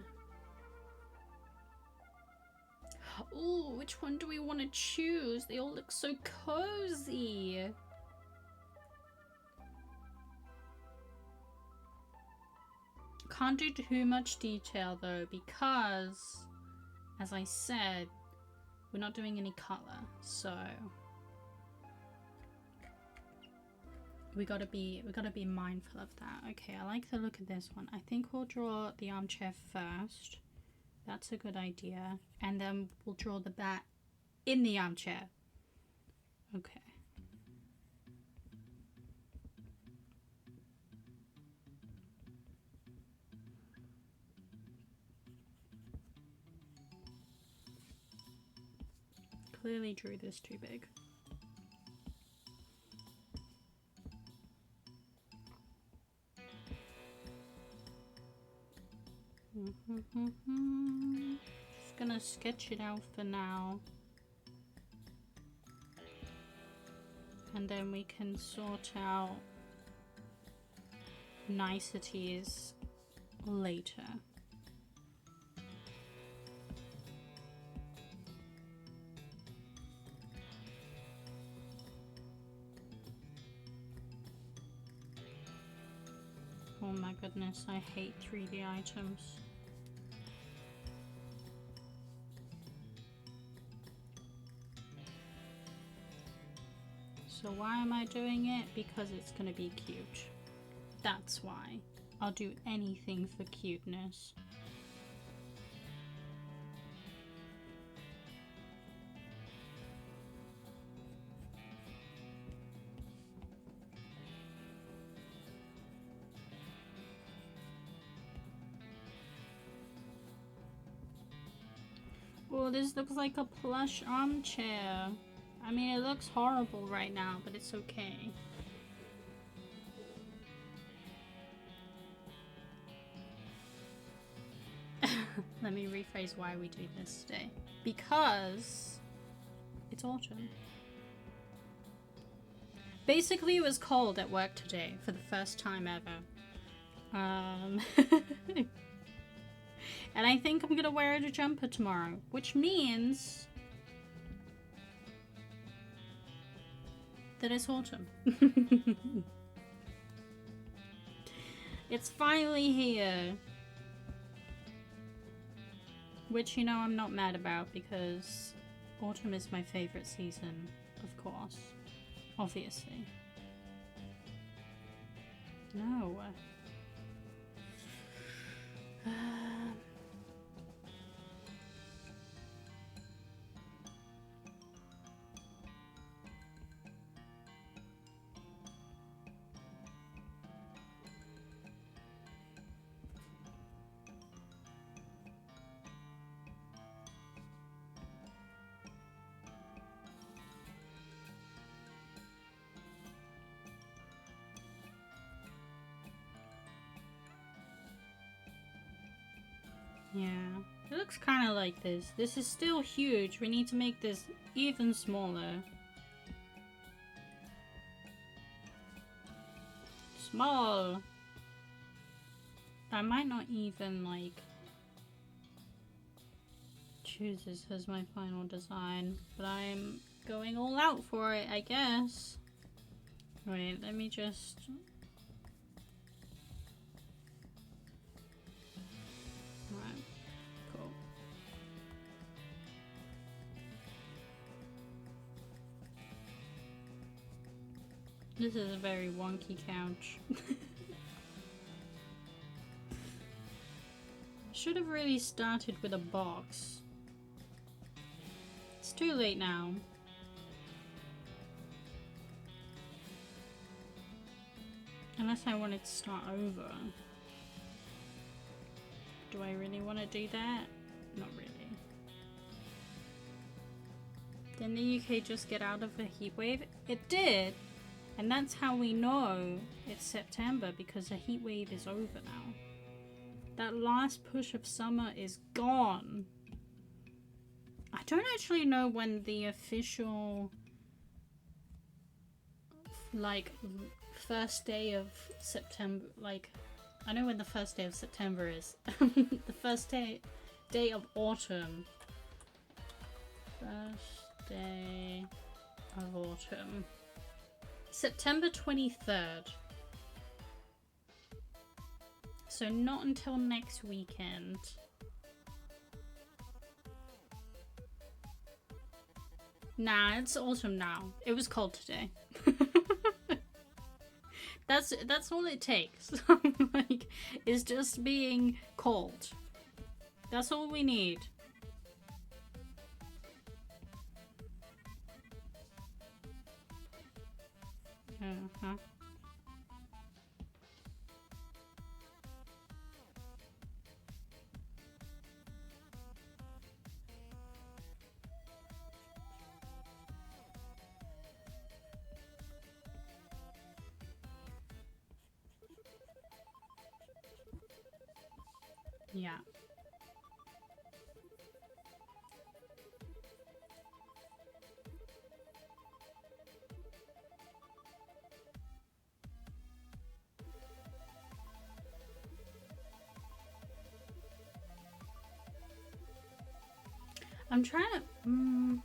Oh, which one do we want to choose? They all look so cozy. Can't do too much detail though, because, as I said, we're not doing any color, so we gotta be mindful of that. Okay, I like the look of this one. I think we'll draw the armchair first. That's a good idea. And then we'll draw the bat in the armchair. Okay. Clearly drew this too big. Just gonna sketch it out for now. And then we can sort out niceties later. Oh my goodness, I hate 3D items. So why am I doing it? Because it's gonna be cute. That's why. I'll do anything for cuteness. Oh, this looks like a plush armchair. I mean, it looks horrible right now, but it's okay. Let me rephrase why we do this today. Because it's autumn. Basically, it was cold at work today for the first time ever. And I think I'm gonna wear a jumper tomorrow, which means that it's autumn. It's finally here. Which, you know, I'm not mad about because autumn is my favorite season, of course. Obviously. No. Yeah, it looks kind of like this. This is still huge. We need to make this even smaller. Small! I might not even, like, choose this as my final design, but I'm going all out for it, I guess. Wait, let me just... Right, cool. This is a very wonky couch. Should have really started with a box. It's too late now. Unless I wanted to start over. Do I really want to do that? Not really. Didn't the UK just get out of a heat wave? It did! And that's how we know it's September, because the heat wave is over now. That last push of summer is gone. I don't actually know when the official, like, first day of September, like, I know when the first day of September is. The first day of autumn. First day of autumn. September 23rd. So not until next weekend. Nah, it's autumn now. It was cold today. That's all it takes. Like, is just being cold. That's all we need. Uh-huh. Yeah. I'm trying to...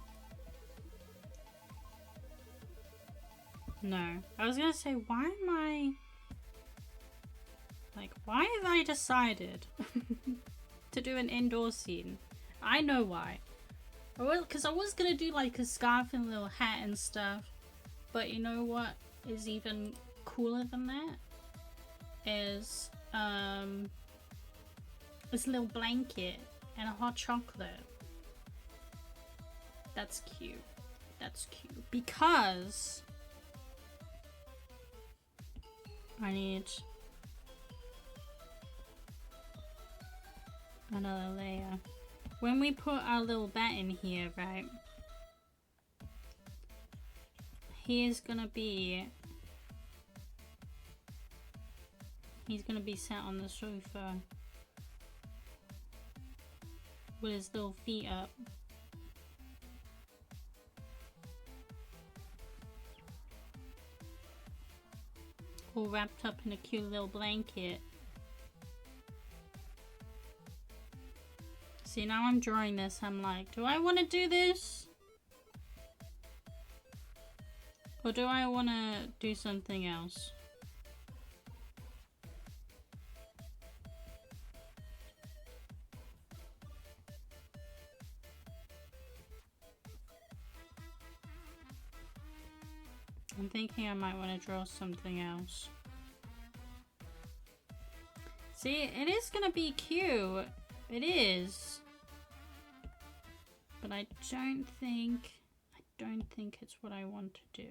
No. I was gonna say, why am I... Like, why have I decided to do an indoor scene? I know why. Because I was gonna do like a scarf and a little hat and stuff. But you know what is even cooler than that? Is, this little blanket and a hot chocolate. That's cute. That's cute. Because I need another layer. When we put our little bat in here, right? He's gonna be sat on the sofa with his little feet up. All wrapped up in a cute little blanket. See, now I'm drawing this, I'm like, do I want to do this? Or do I want to do something else? I'm thinking I might want to draw something else. See, it is gonna be cute. It is. But I don't think it's what I want to do.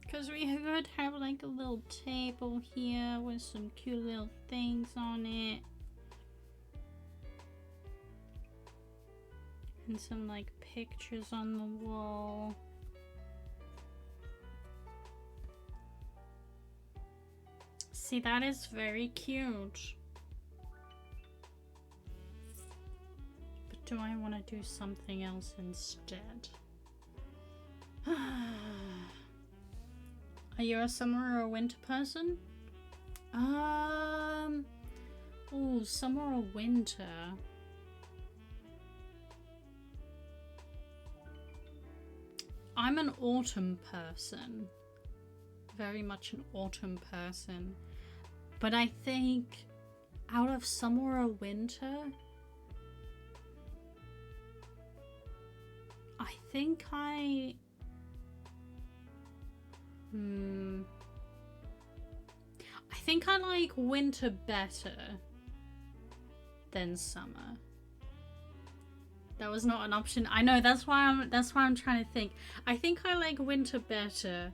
Because we could have like a little table here with some cute little things on it. And some like pictures on the wall. See, that is very cute. Do I want to do something else instead? Are you a summer or a winter person? Oh, summer or winter? I'm an autumn person. Very much an autumn person. But I think out of summer or winter, I think I think I like winter better than summer. That was not an option. I know, that's why I'm trying to think. I think I like winter better,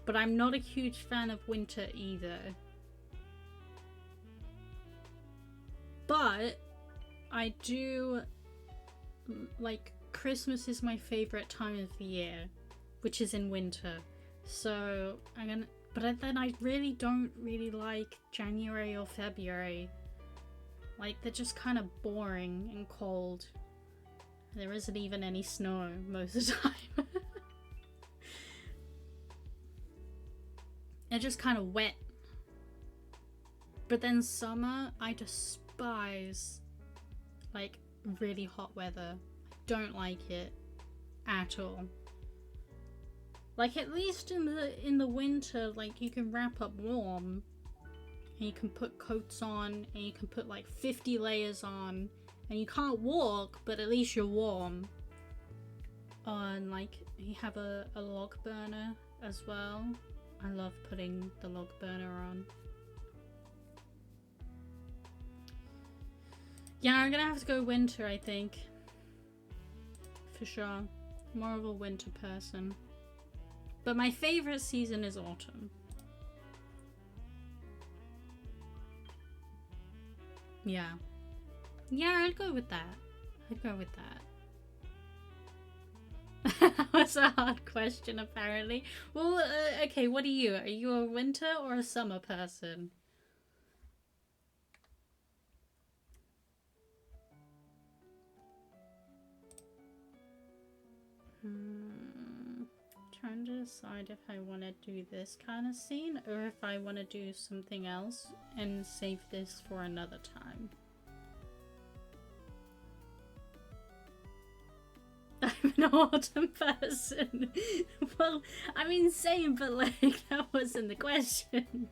but I'm not a huge fan of winter either. But I do like Christmas is my favorite time of the year, which is in winter. So But then I really don't really like January or February. Like, they're just kind of boring and cold. There isn't even any snow most of the time. They're just kind of wet. But then summer, I despise, like, really hot weather. I don't like it at all. Like, at least in the winter, like, you can wrap up warm. And you can put coats on, and you can put like 50 layers on. And you can't walk, but at least you're warm. And like, you have a log burner as well. I love putting the log burner on. Yeah, I'm gonna have to go winter, I think. For sure. More of a winter person. But my favorite season is autumn. Yeah. Yeah, I'd go with that. I'd go with that. That was a hard question, apparently. Well, okay, what are you? Are you a winter or a summer person? Trying to decide if I want to do this kind of scene or if I want to do something else and save this for another time. I'm an autumn person. Well, I mean, same, but like, that wasn't the question.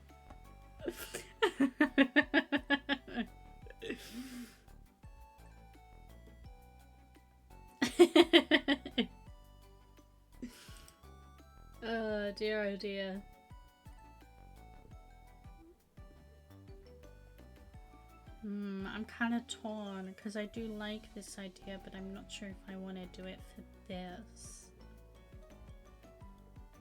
Oh dear, oh dear. I'm kind of torn because I do like this idea, but I'm not sure if I want to do it for this.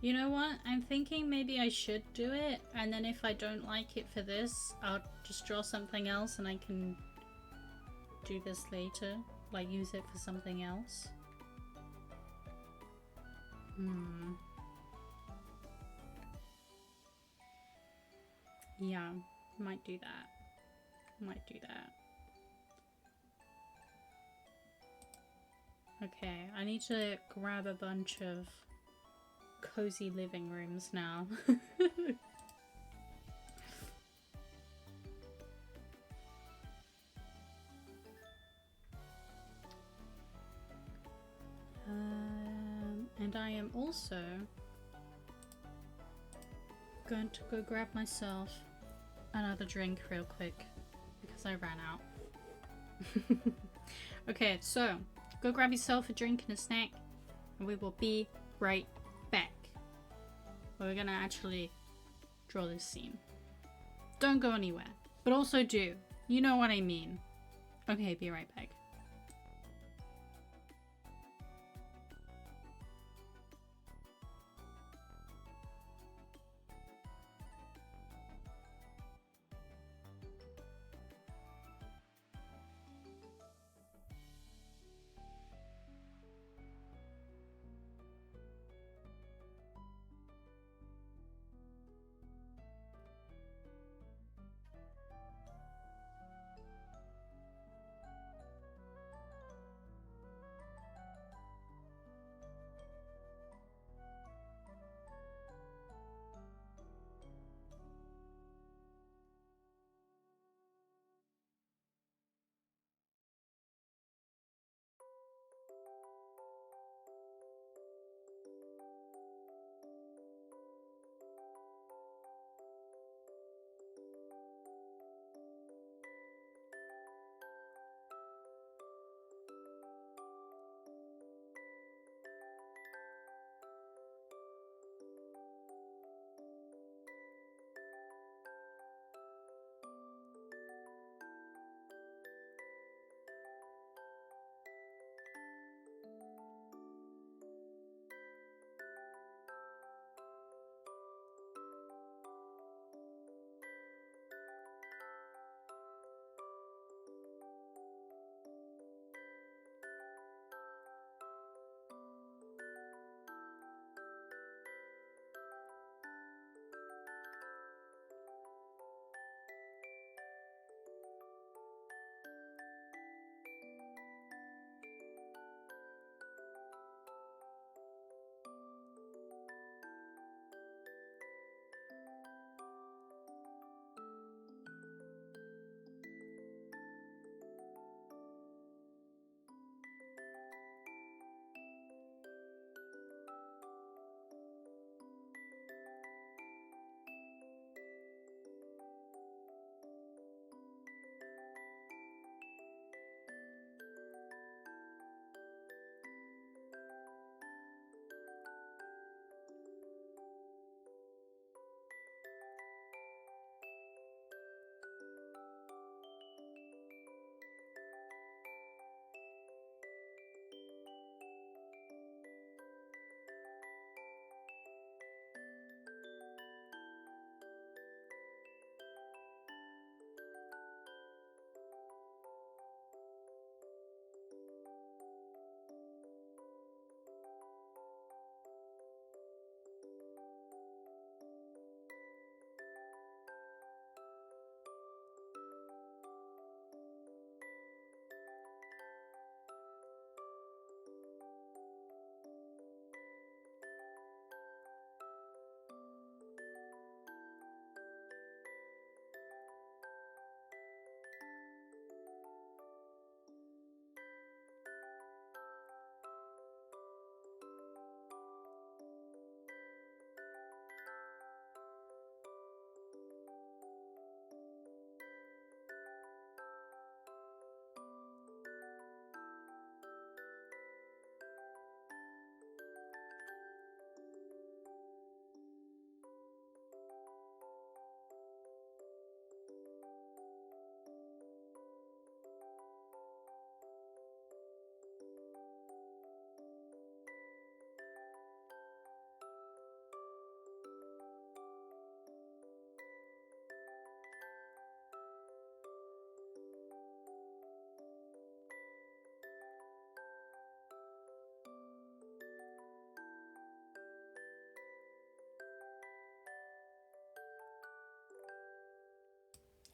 You know what? I'm thinking maybe I should do it, and then if I don't like it for this, I'll just draw something else and I can do this later. Like, use it for something else. Yeah, might do that. Might do that. Okay, I need to grab a bunch of cozy living rooms now. And I am also going to go grab myself another drink real quick because I ran out. Okay, so go grab yourself a drink and a snack and we will be right back. We're gonna actually draw this scene. Don't go anywhere, but also do. You know what I mean. Okay, be right back.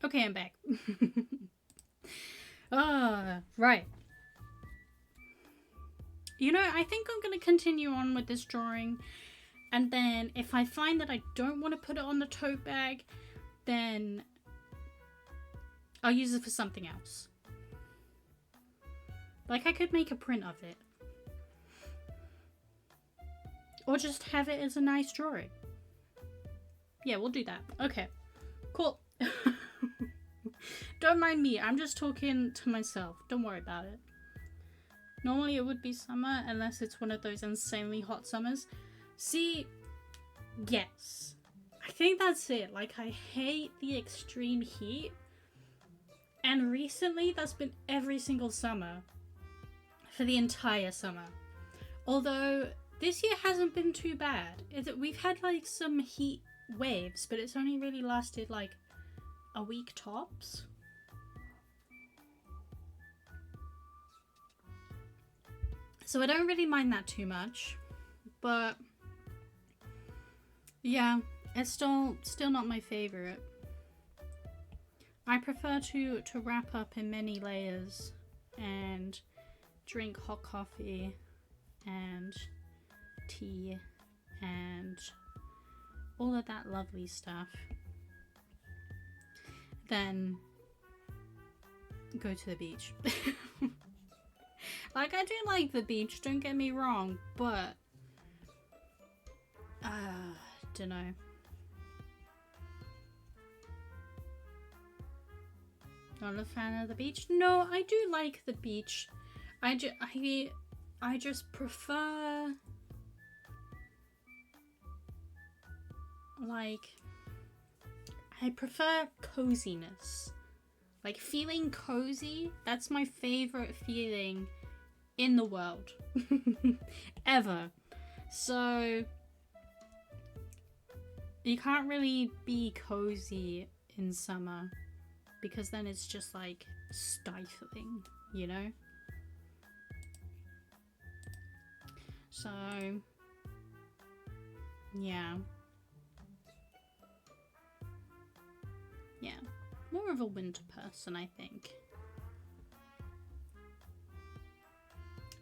Okay, I'm back. Right. You know, I think I'm going to continue on with this drawing. And then if I find that I don't want to put it on the tote bag, then I'll use it for something else. Like, I could make a print of it. Or just have it as a nice drawing. Yeah, we'll do that. Okay. Cool. Don't mind me. I'm just talking to myself. Don't worry about it. Normally it would be summer unless it's one of those insanely hot summers. See, yes. I think that's it. Like, I hate the extreme heat. And recently that's been every single summer. For the entire summer. Although this year hasn't been too bad. We've had like some heat waves, but it's only really lasted like a week tops. So I don't really mind that too much. But yeah, it's still not my favorite. I prefer to wrap up in many layers and drink hot coffee and tea and all of that lovely stuff. Then go to the beach. Like, I do like the beach, don't get me wrong, but don't know. Not a fan of the beach? No, I do like the beach. I just prefer, like, I prefer coziness. Like, feeling cozy, that's my favorite feeling in the world. Ever. So, you can't really be cozy in summer because then it's just like stifling, you know? So, yeah. Yeah. More of a winter person, I think.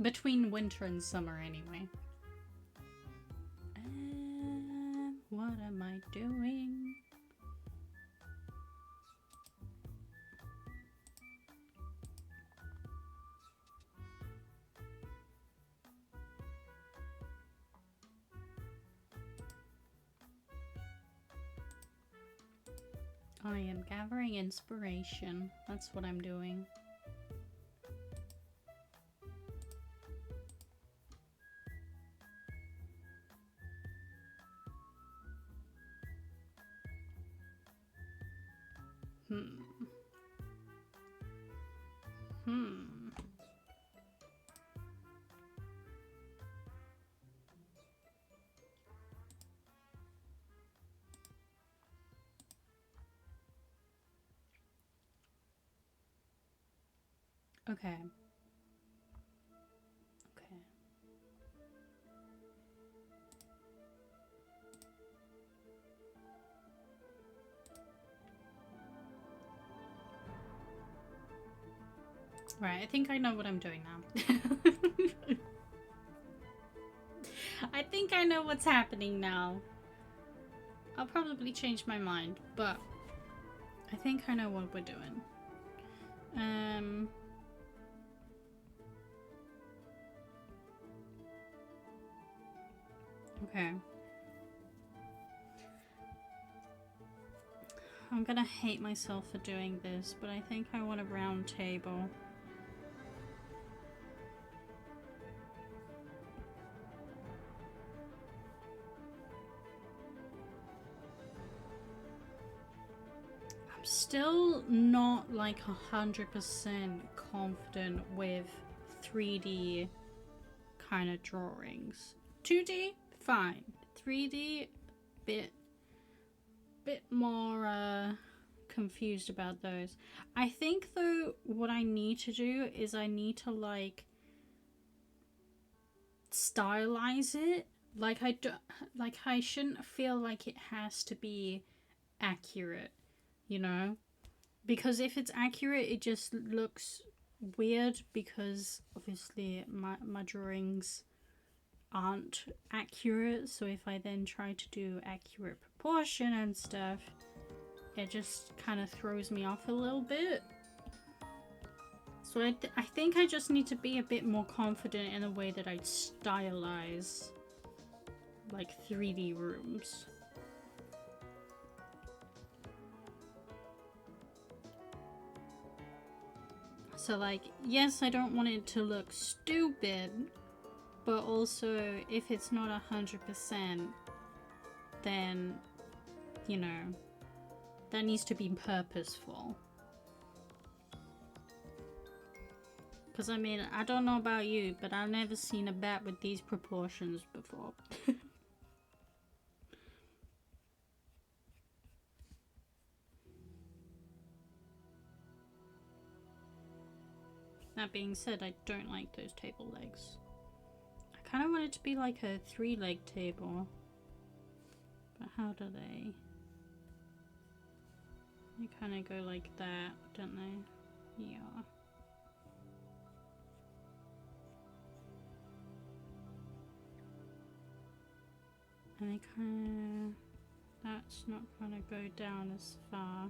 Between winter and summer, anyway. What am I doing? I am gathering inspiration. That's what I'm doing. Okay. Okay. Right, I think I know what I'm doing now. I think I know what's happening now. I'll probably change my mind, but I think I know what we're doing. Okay. I'm gonna hate myself for doing this, but I think I want a round table. I'm still not like 100% confident with 3D kind of drawings. 2D, fine. 3D, bit more confused about those. I think though what I need to do is I need to like stylize it. Like I shouldn't feel like it has to be accurate, you know? Because if it's accurate, it just looks weird, because obviously my drawings aren't accurate. So if I then try to do accurate proportion and stuff, it just kind of throws me off a little bit. So I think I just need to be a bit more confident in the way that I stylize like 3D rooms. So like, yes, I don't want it to look stupid, but also if it's not 100%, then, you know, that needs to be purposeful. Because I mean, I don't know about you, but I've never seen a bat with these proportions before. That being said, I don't like those table legs. I kind of want it to be like a 3-leg table. But how do they? They kind of go like that, don't they? Yeah. And they kind of... That's not going to go down as far.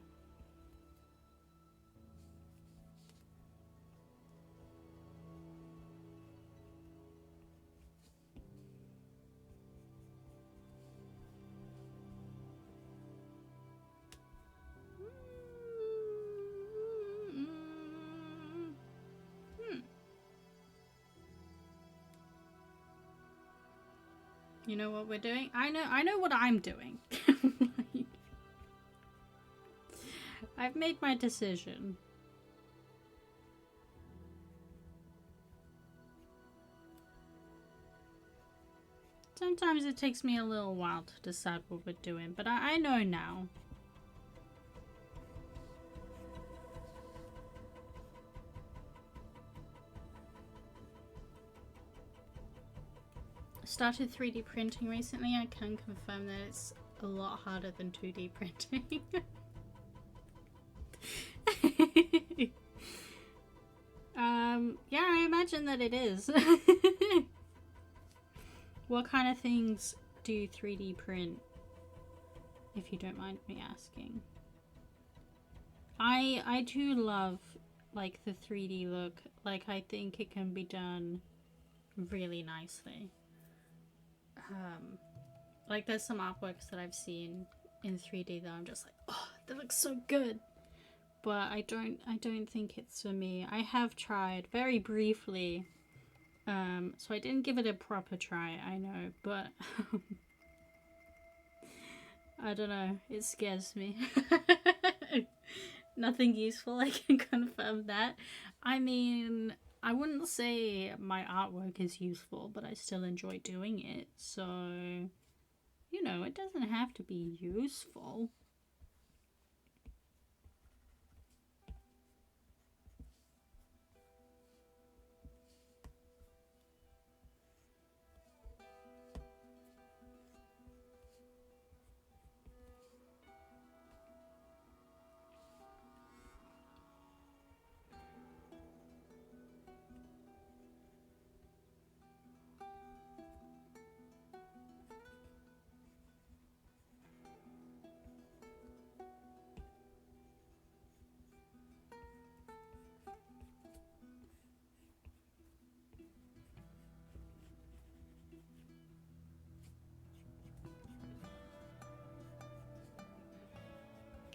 You know what we're doing? I know what I'm doing. I've made my decision. Sometimes it takes me a little while to decide what we're doing, but I know now. Started 3D printing recently. I can confirm that it's a lot harder than 2D printing. Yeah, I imagine that it is. What kind of things do you 3D print, if you don't mind me asking? I do love like the 3D look. Like, I think it can be done really nicely. Like, there's some artworks that I've seen in 3D that I'm just like, oh, that looks so good. But I don't think it's for me. I have tried very briefly, so I didn't give it a proper try, I know, but I don't know, it scares me. Nothing useful, I can confirm that. I mean, I wouldn't say my artwork is useful, but I still enjoy doing it, so, you know, it doesn't have to be useful.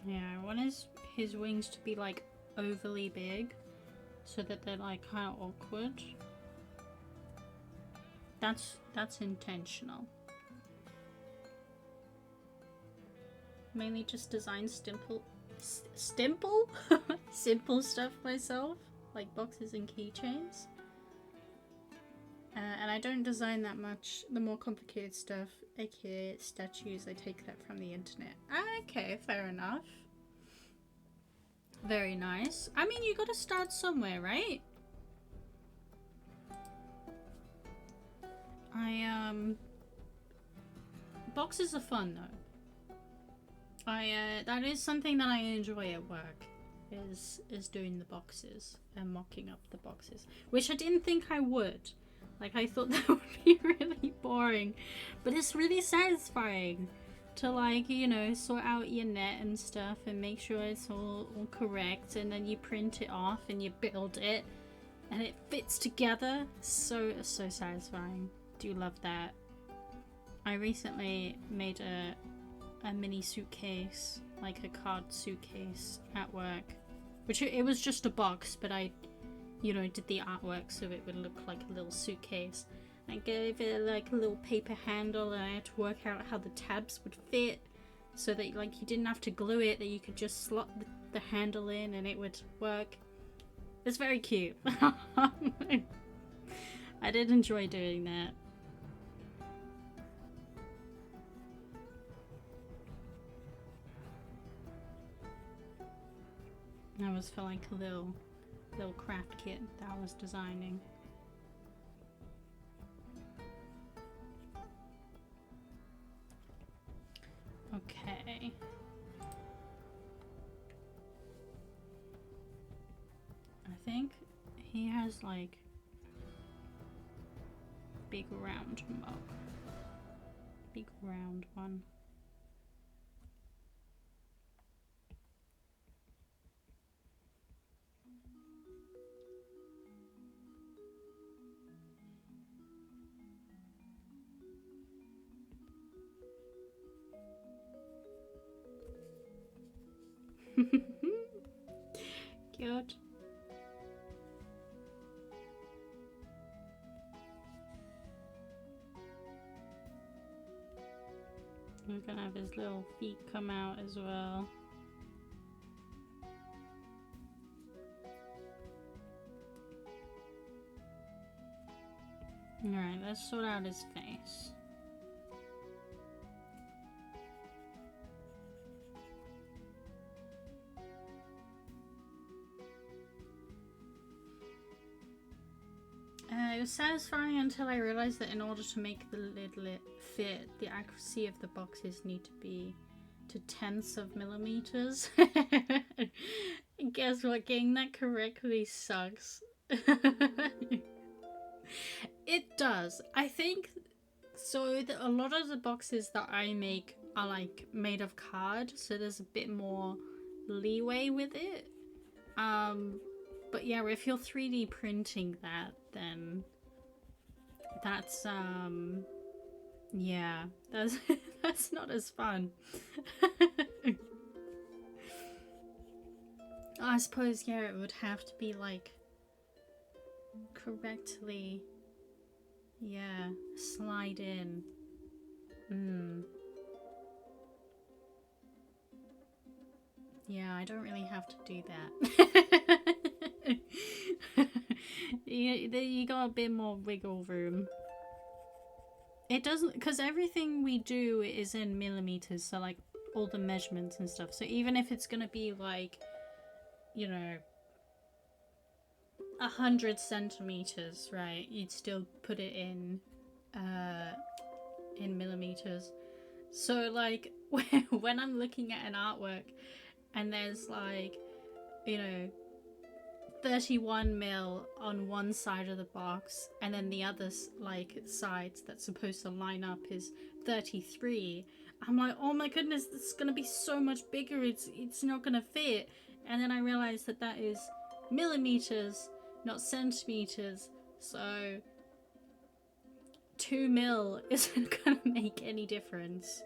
Yeah, I want his wings to be like overly big so that they're like kind of awkward. That's intentional. Mainly just design simple simple stuff myself, like boxes and keychains. And I don't design that much. The more complicated stuff, aka statues, I take that from the internet. Okay, fair enough. Very nice. I mean, you gotta start somewhere, right? Boxes are fun though. That is something that I enjoy at work. is doing the boxes and mocking up the boxes, which I didn't think I would. Like, I thought that would be really boring, but it's really satisfying to, like, you know, sort out your net and stuff and make sure it's all correct, and then you print it off and you build it and it fits together. So satisfying. Do love that. I recently made a mini suitcase, like a card suitcase at work, which it was just a box, but I, you know, did the artwork so it would look like a little suitcase. I gave it like a little paper handle, and I had to work out how the tabs would fit so that, like, you didn't have to glue it, that you could just slot the handle in and it would work. It's very cute. I did enjoy doing that. That was for like a little craft kit that I was designing. Okay. I think he has like big round mug. Big round one. Cute. We're gonna have his little feet come out as well. Alright, let's sort out his face. It was satisfying until I realized that in order to make the lid fit, the accuracy of the boxes need to be to tenths of millimeters. Guess what? Getting that correctly sucks. It does. I think so. A lot of the boxes that I make are like made of card, so there's a bit more leeway with it. But yeah, if you're 3D printing that, then that's yeah, that's not as fun. I suppose, yeah, it would have to be like correctly, yeah, slide in. Yeah, I don't really have to do that. You got a bit more wiggle room. It doesn't, because everything we do is in millimeters, so like all the measurements and stuff. So even if it's gonna be like, you know, 100 centimeters, right? You'd still put it in millimeters. So like when I'm looking at an artwork and there's like, you know, 31 mil on one side of the box, and then the other like sides that's supposed to line up is 33. I'm like, oh my goodness, this is gonna be so much bigger. It's not gonna fit. And then I realized that that is millimeters, not centimeters. So 2 mil isn't gonna make any difference.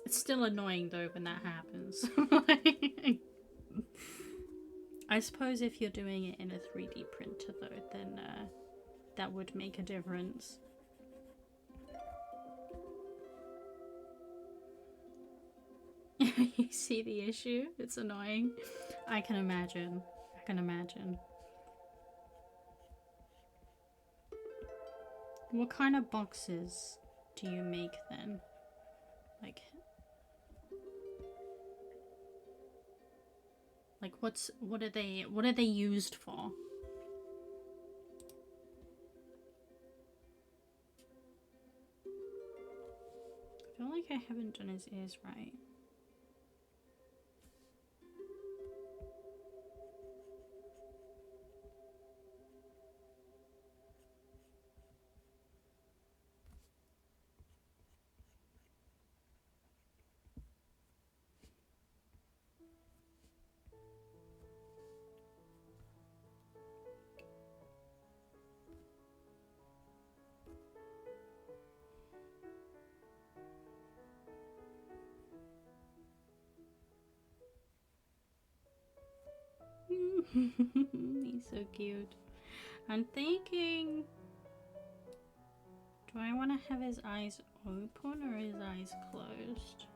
It's still annoying though when that happens. I suppose if you're doing it in a 3D printer though, then that would make a difference. You see the issue? It's annoying. I can imagine. I can imagine. What kind of boxes do you make then? Like what are they used for? I feel like I haven't done his ears right. He's so cute. I'm thinking, do I want to have his eyes open or his eyes closed?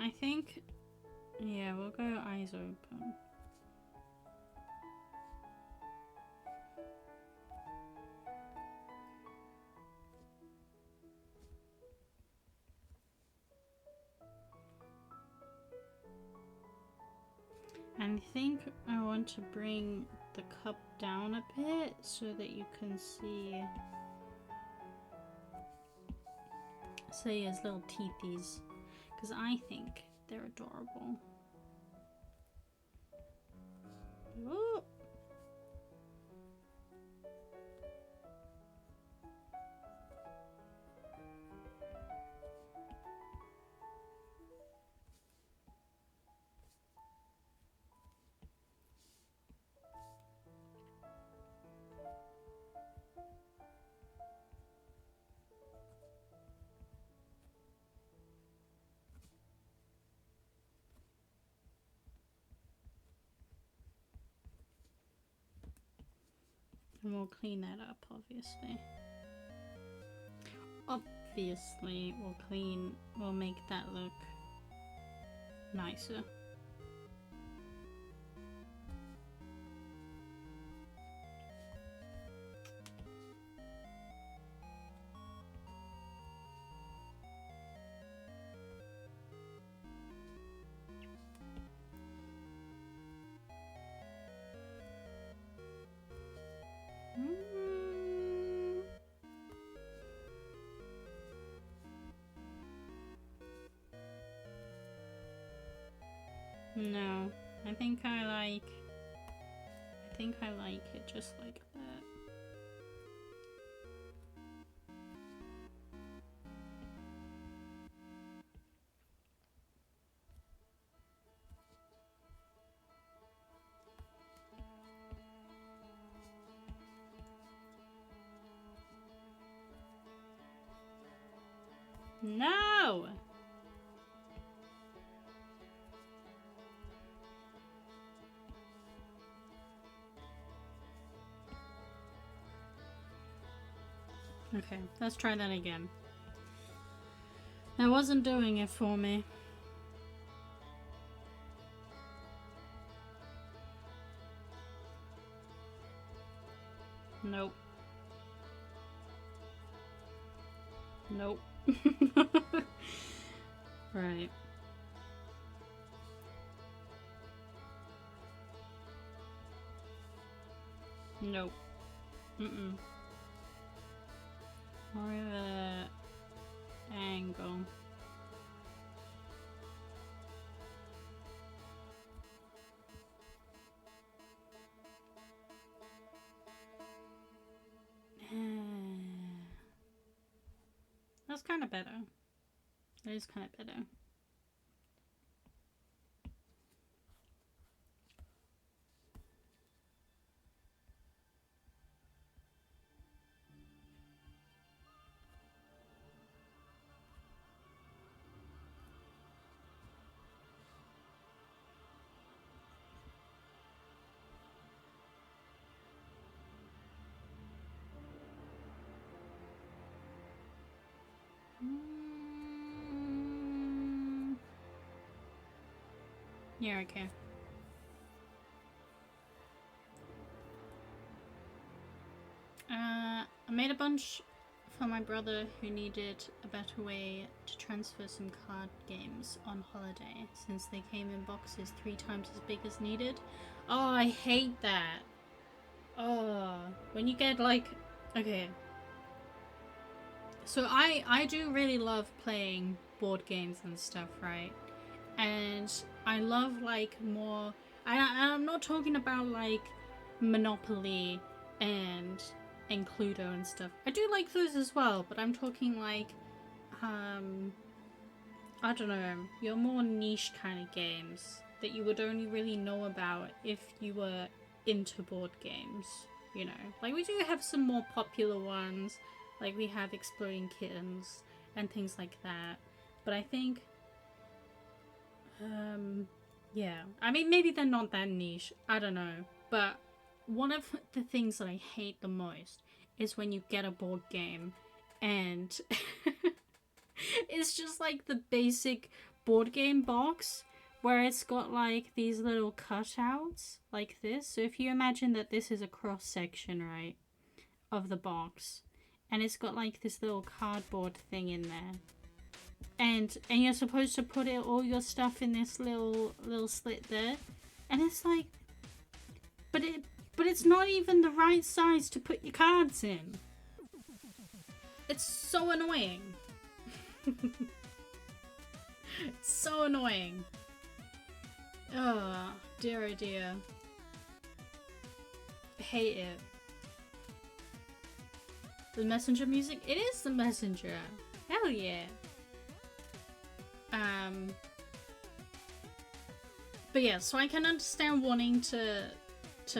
I think, yeah, we'll go eyes open. And I think I want to bring the cup down a bit so that you can see his little teethies, because I think they're adorable. Ooh. And we'll clean that up, obviously. Obviously, we'll make that look nicer. No, I think I like it just like that. No! Okay, let's try that again. That wasn't doing it for me. Nope. Nope. Right. Nope. Mm-mm. More of a angle. That's kind of better. That is kind of better. Yeah, okay. I made a bunch for my brother who needed a better way to transfer some card games on holiday since they came in boxes 3 times as big as needed. Oh, I hate that. Oh, when you get like... Okay. So I do really love playing board games and stuff, right? And I love like more. I'm not talking about like Monopoly and Cluedo and stuff. I do like those as well, but I'm talking like I don't know, your more niche kind of games that you would only really know about if you were into board games, you know. Like, we do have some more popular ones, like we have Exploding Kittens and things like that. But I think, yeah. I mean, maybe they're not that niche, I don't know. But one of the things that I hate the most is when you get a board game and it's just like the basic board game box where it's got like these little cutouts like this. So if you imagine that this is a cross section, right, of the box, and it's got like this little cardboard thing in there, and you're supposed to put all your stuff in this little slit there, and it's like, but it's not even the right size to put your cards in. It's so annoying. It's so annoying. Oh, dear oh dear. I hate it. The Messenger music? It is the Messenger. Hell yeah. But yeah, so I can understand wanting to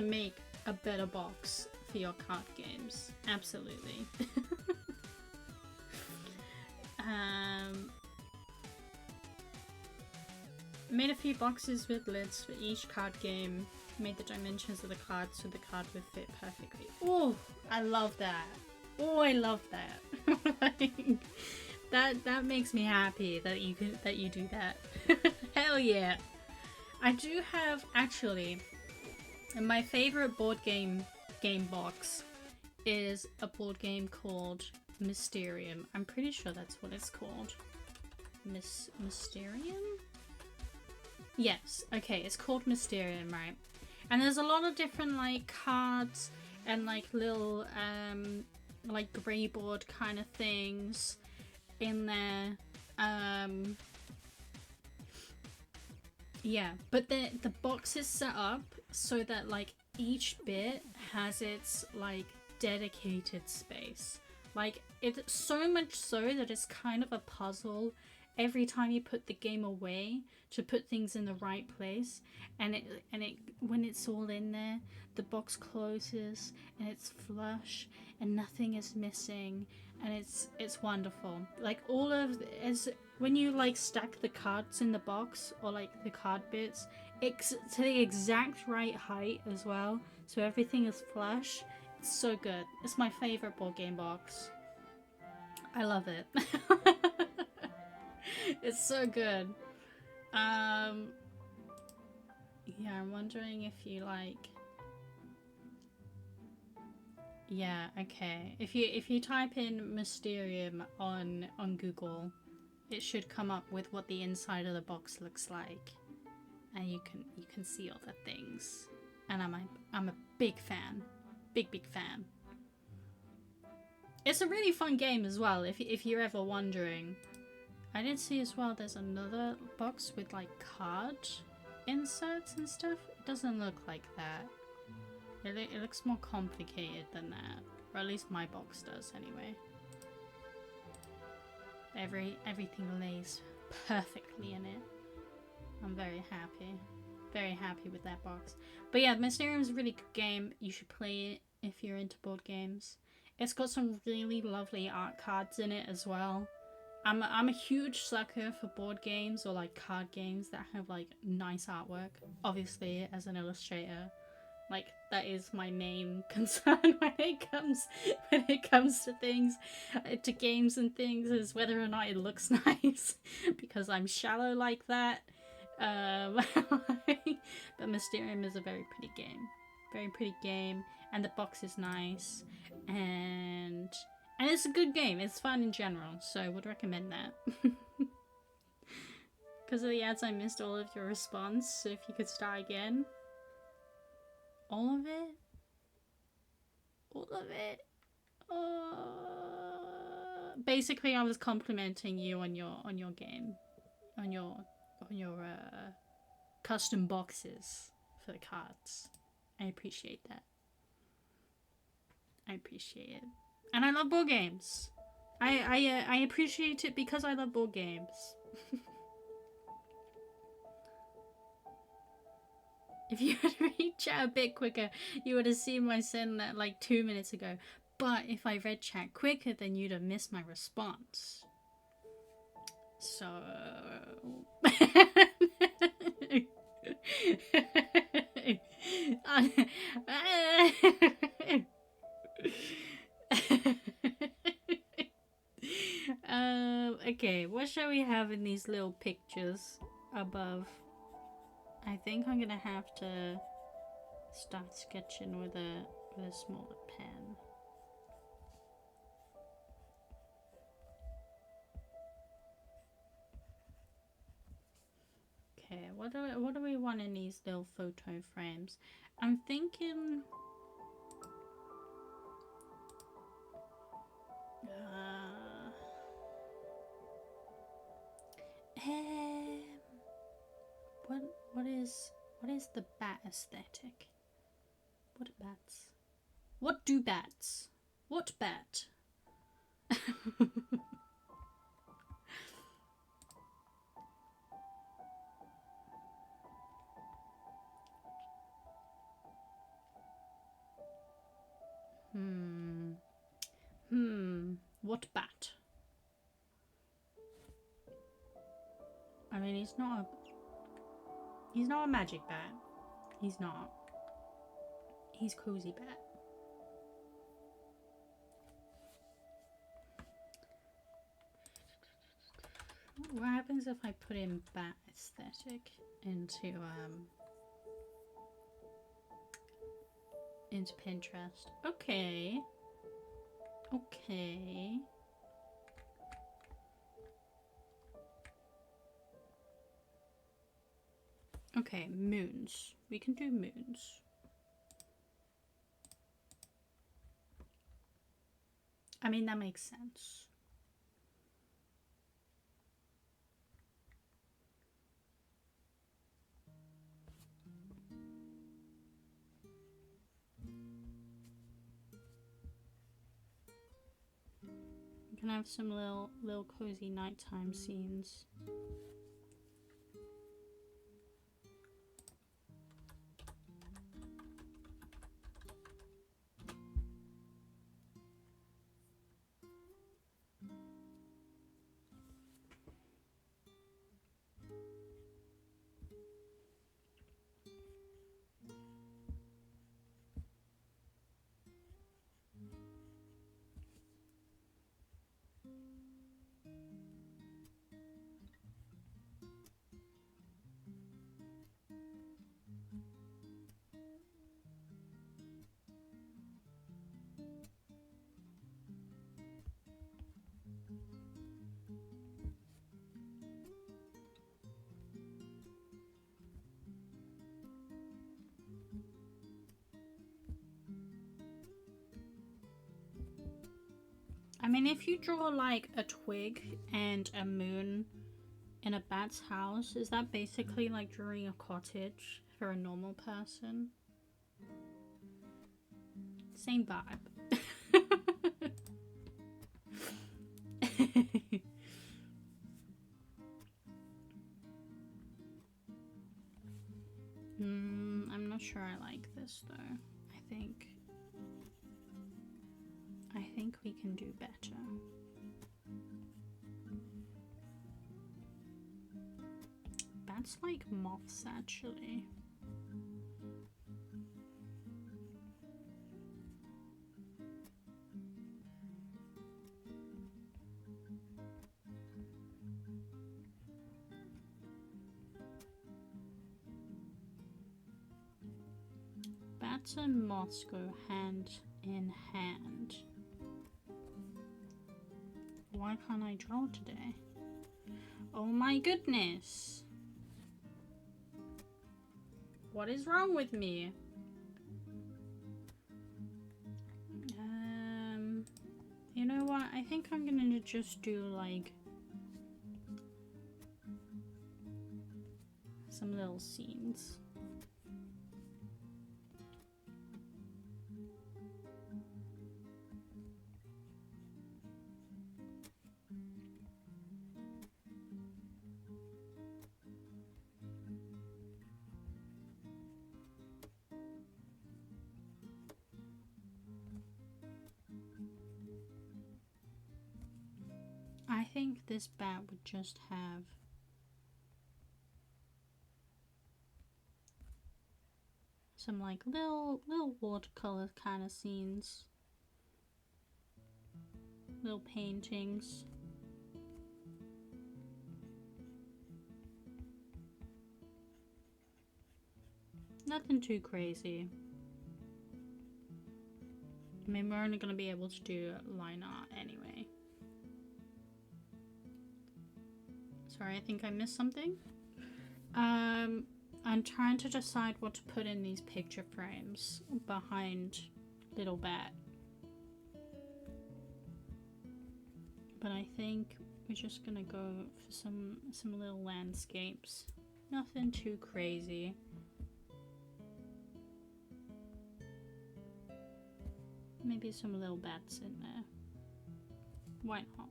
make a better box for your card games. Absolutely. Made a few boxes with lids for each card game. Made the dimensions of the cards so the card would fit perfectly. Oh, I love that. Oh, I love that. Like, that makes me happy that you do that. Hell yeah. I do have, actually, my favorite board game box is a board game called Mysterium. I'm pretty sure that's what it's called. Mysterium? Yes, okay, it's called Mysterium, right? And there's a lot of different like cards and like little like grey board kind of things in there. Yeah, but the box is set up so that like each bit has its like dedicated space. Like, it's so much so that it's kind of a puzzle every time you put the game away to put things in the right place, and it when it's all in there, the box closes and it's flush and nothing is missing, and it's wonderful. Like, all of as when you like stack the cards in the box, or like the card bits, it's to the exact right height as well, so everything is flush. It's so good. It's my favorite board game box. I love it. It's so good. Yeah, I'm wondering if you like. Yeah, okay. If you type in Mysterium on Google, it should come up with what the inside of the box looks like, and you can see all the things. And I'm a big fan. Big fan. It's a really fun game as well, if you're ever wondering. I did see as well there's another box with like card inserts and stuff. It doesn't look like that. It looks more complicated than that. Or at least my box does anyway. Everything lays perfectly in it. I'm very happy. Very happy with that box. But yeah, Mysterium is a really good game. You should play it if you're into board games. It's got some really lovely art cards in it as well. I'm a huge sucker for board games or like card games that have like nice artwork. Obviously, as an illustrator, like that is my main concern when it comes to things, to games and things, is whether or not it looks nice, because I'm shallow like that. But Mysterium is a very pretty game, and the box is nice, and it's a good game. It's fun in general, so I would recommend that. Because of the ads, I missed all of your response, so if you could start again. All of it? All of it? basically I was complimenting you on your game, on your custom boxes for the cards. I appreciate that. I appreciate it, and I love board games. I appreciate it because I love board games. If you had read chat a bit quicker, you would have seen my send that like 2 minutes ago. But if I read chat quicker, then you'd have missed my response. So... okay, what shall we have in these little pictures above? I think I'm gonna have to start sketching with a smaller pen. Okay, what do we want in these little photo frames? I'm thinking what is the bat aesthetic? What are bats? What do bats? What bat? What bat? I mean, he's not a magic bat. He's not. He's cozy bat. What happens if I put in bat aesthetic into Pinterest? Okay. Okay. Okay, moons. We can do moons. I mean, that makes sense. We can have some little cozy nighttime scenes. I mean, if you draw like a twig and a moon in a bat's house, is that basically like drawing a cottage for a normal person? Same vibe. I'm not sure I like this though. I think we can do better. Bats like moths actually. Bats and moths go hand in hand. Why can't I draw today? Oh my goodness! What is wrong with me? You know what? I think I'm gonna just do like some little scenes. I think this bat would just have some like little watercolor kind of scenes, little paintings. Nothing too crazy. I mean, we're only going to be able to do line art anyway. Sorry, I think I missed something. I'm trying to decide what to put in these picture frames behind Little Bat. But I think we're just gonna go for some little landscapes. Nothing too crazy. Maybe some little bats in there. Why not?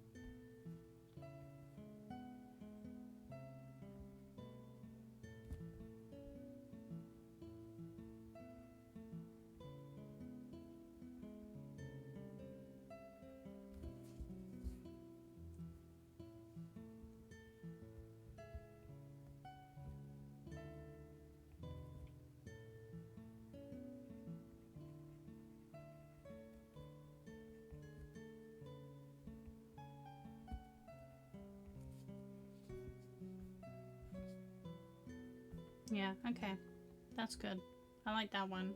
Yeah, okay. That's good. I like that one.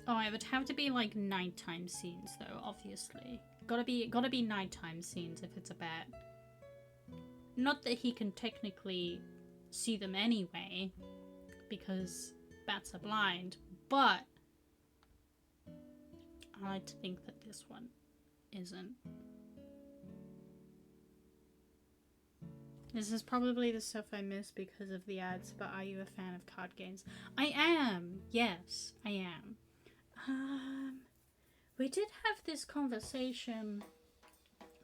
Oh, it would have to be like nighttime scenes though, obviously. Gotta be nighttime scenes if it's a bat. Not that he can technically see them anyway, because bats are blind, but I like to think that this one isn't. This is probably the stuff I miss because of the ads, but are you a fan of card games? I am! Yes, I am. We did have this conversation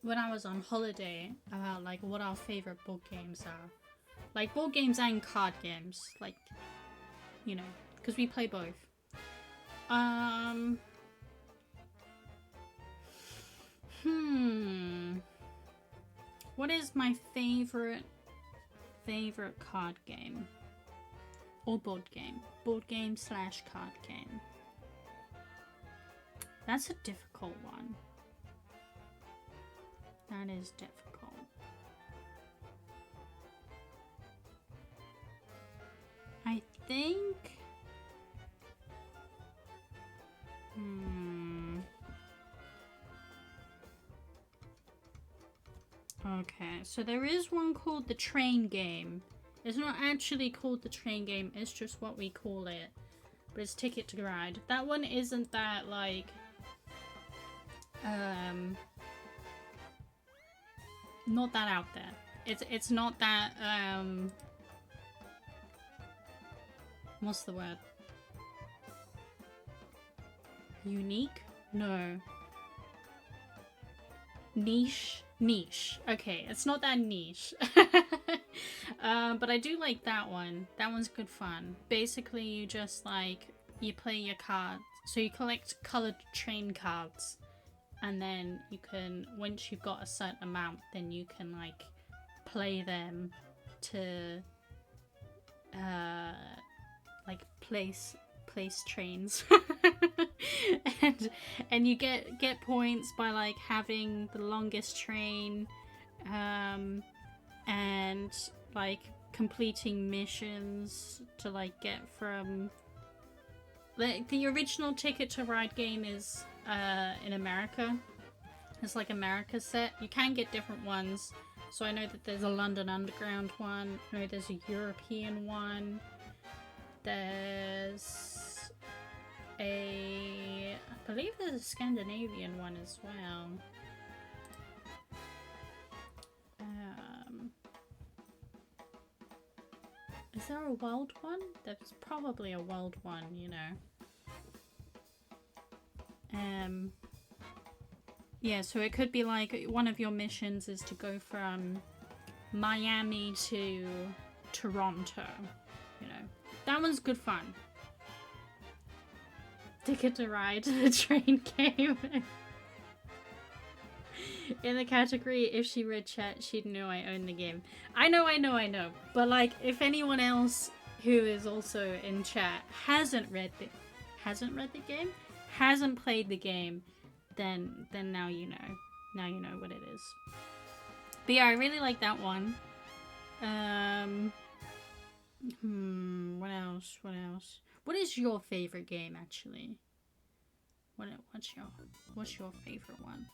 when I was on holiday about like what our favorite board games are. Like board games and card games, like, you know, because we play both. What is my favorite card game? Or board game? Board game / card game. That's a difficult one. That is difficult. I think... Okay, so there is one called the Train Game. It's not actually called the Train Game, it's just what we call it. But it's Ticket to Ride. That one isn't that, like... not that out there. It's not that, what's the word? Unique? No. Niche? Niche. Okay, it's not that niche. But I do like that one. That one's good fun. Basically, you just, like, you play your cards. So you collect colored train cards. And then you can, once you've got a certain amount, then you can, like, play them to, like, place trains. and you get points by, like, having the longest train, and, like, completing missions to, like, get from... The original Ticket to Ride game is in America. It's like America set. You can get different ones. So I know that there's a London Underground one. I know there's a European one. There's a I believe there's a Scandinavian one as well. Is there a world one? There's probably a world one, you know. Yeah, so it could be like one of your missions is to go from Miami to Toronto, you know. That one's good fun. Ticket to Ride, the train game. In the category, if she read chat, she'd know I own the game. I know. But like, if anyone else who is also in chat hasn't read the game, hasn't played the game, then now you know. Now you know what it is. But yeah, I really like that one. What else? What is your favorite game, actually? What's your favorite one?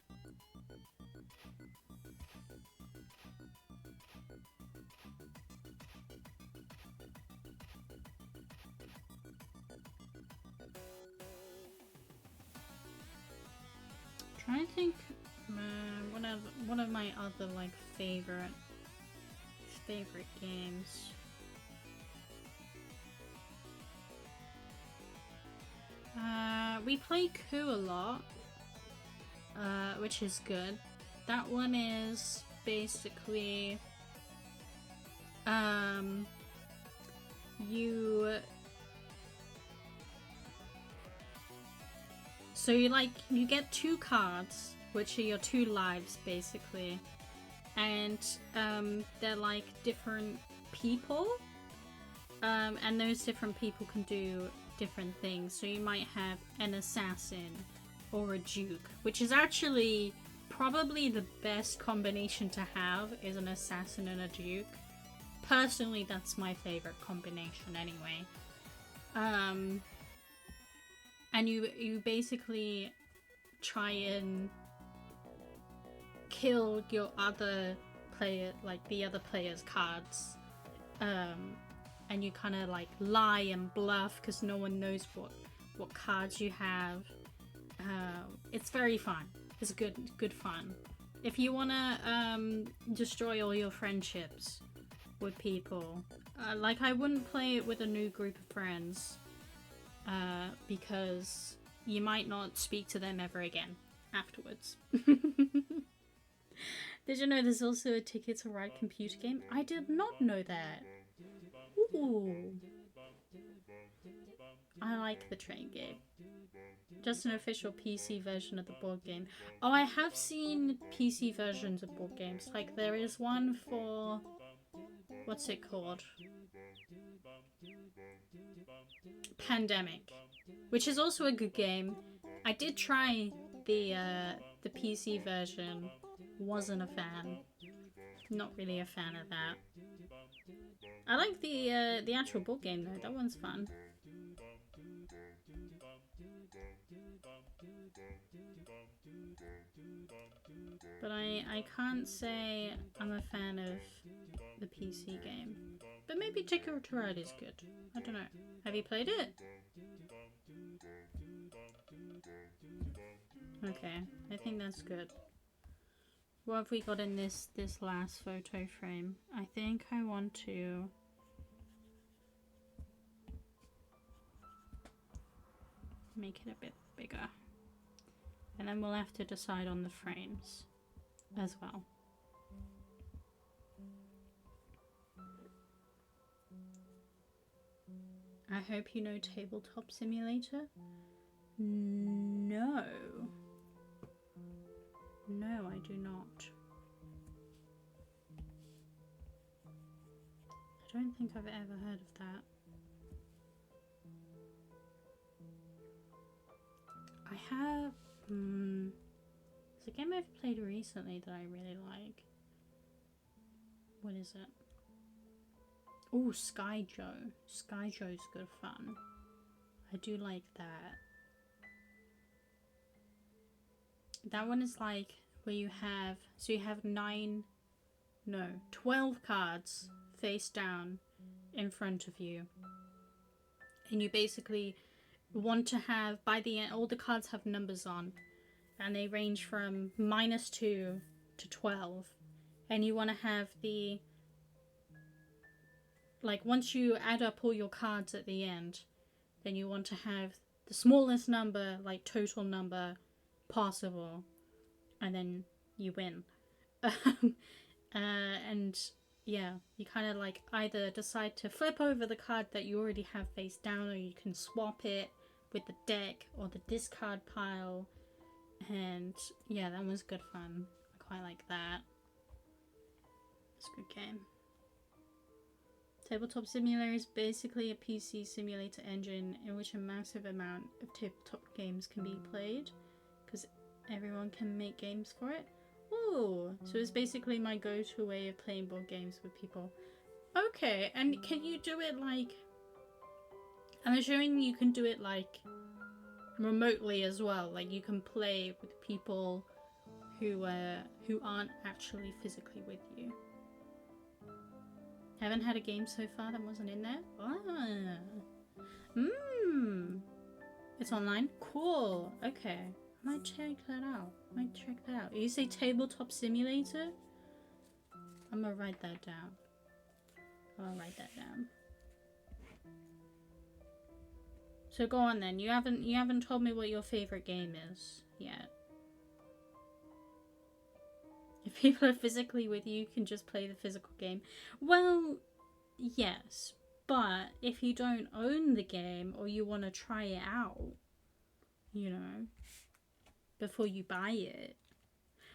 Trying to think, one of my other like favorite games. We play Coup a lot, which is good. That one is basically you get 2 cards, which are your 2 lives basically, and they're like different people, and those different people can do different things. So you might have an assassin or a duke, which is actually probably the best combination to have, is an assassin and a duke. Personally, that's my favorite combination anyway. And you basically try and kill your other player, like the other player's cards, and you kind of like lie and bluff because no one knows what cards you have. It's very fun. It's good fun. If you wanna destroy all your friendships with people, like I wouldn't play it with a new group of friends, because you might not speak to them ever again afterwards. Did you know there's also a Ticket to Ride computer game? I did not know that. Ooh. I like the train game. Just an official PC version of the board game. Oh, I have seen PC versions of board games. Like, there is one for... what's it called? Pandemic. Which is also a good game. I did try the PC version. Wasn't a fan. Not really a fan of that. I like the actual board game though. That one's fun. But I can't say I'm a fan of the PC game. But maybe Ticket to Ride is good. I don't know. Have you played it? Okay, I think that's good. What have we got in this last photo frame? I think I want to... make it a bit bigger. And then we'll have to decide on the frames as well. I hope you know Tabletop Simulator? No. No, I do not. I don't think I've ever heard of that. I have... it's a game I've played recently that I really like. What is it? Oh, Skyjo. Skyjo's good fun. I do like that. That one is like where you have... so you have 12 cards face down in front of you. And you basically want to have, by the end, all the cards have numbers on, and they range from -2 to 12. And you want to have the, like, once you add up all your cards at the end, then you want to have the smallest number, like total number possible, and then you win. And yeah, you kind of like either decide to flip over the card that you already have face down, or you can swap it with the deck or the discard pile. And yeah, that was good fun. I quite like that. It's a good game. Tabletop Simulator is basically a PC simulator engine in which a massive amount of tabletop games can be played, because everyone can make games for it. Ooh, so it's basically my go-to way of playing board games with people. Okay, and can you do it like... I'm assuming you can do it like remotely as well. Like you can play with people who aren't actually physically with you. Haven't had a game so far that wasn't in there? Ah. It's online? Cool. Okay. I might check that out. You say Tabletop Simulator? I'm gonna write that down. I'll write that down. So go on then. You haven't told me what your favorite game is yet. If people are physically with you, you can just play the physical game. Well, yes, but if you don't own the game or you want to try it out, you know, before you buy it.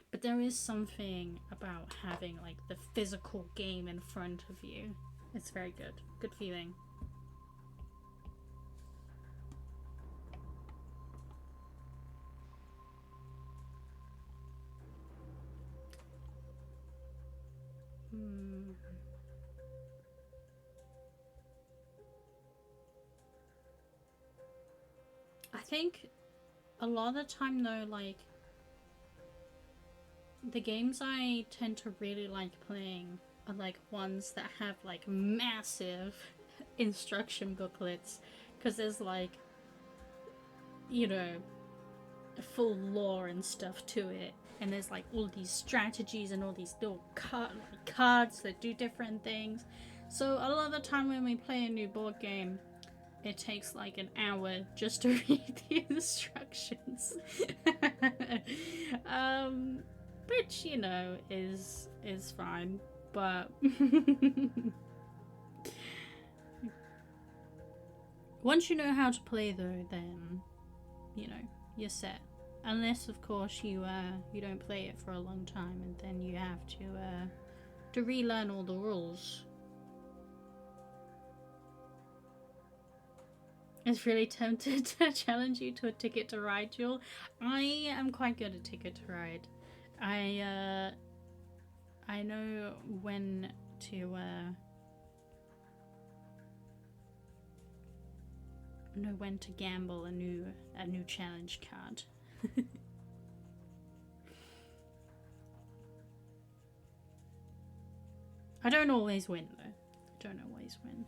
But there is something about having like the physical game in front of you. It's very good. Good feeling. I think a lot of the time though, like, the games I tend to really like playing are like ones that have like massive instruction booklets, because there's like, you know, a full lore and stuff to it, and there's like all these strategies and all these little cards that do different things. So a lot of the time when we play a new board game, it takes like an hour just to read the instructions. Which, you know, is fine, but once you know how to play though, then, you know, you're set. Unless, of course, you don't play it for a long time, and then you have to relearn all the rules. It's really tempted to challenge you to a Ticket to Ride duel. I am quite good at Ticket to Ride. I know when to gamble a new challenge card. I don't always win though. I don't always win.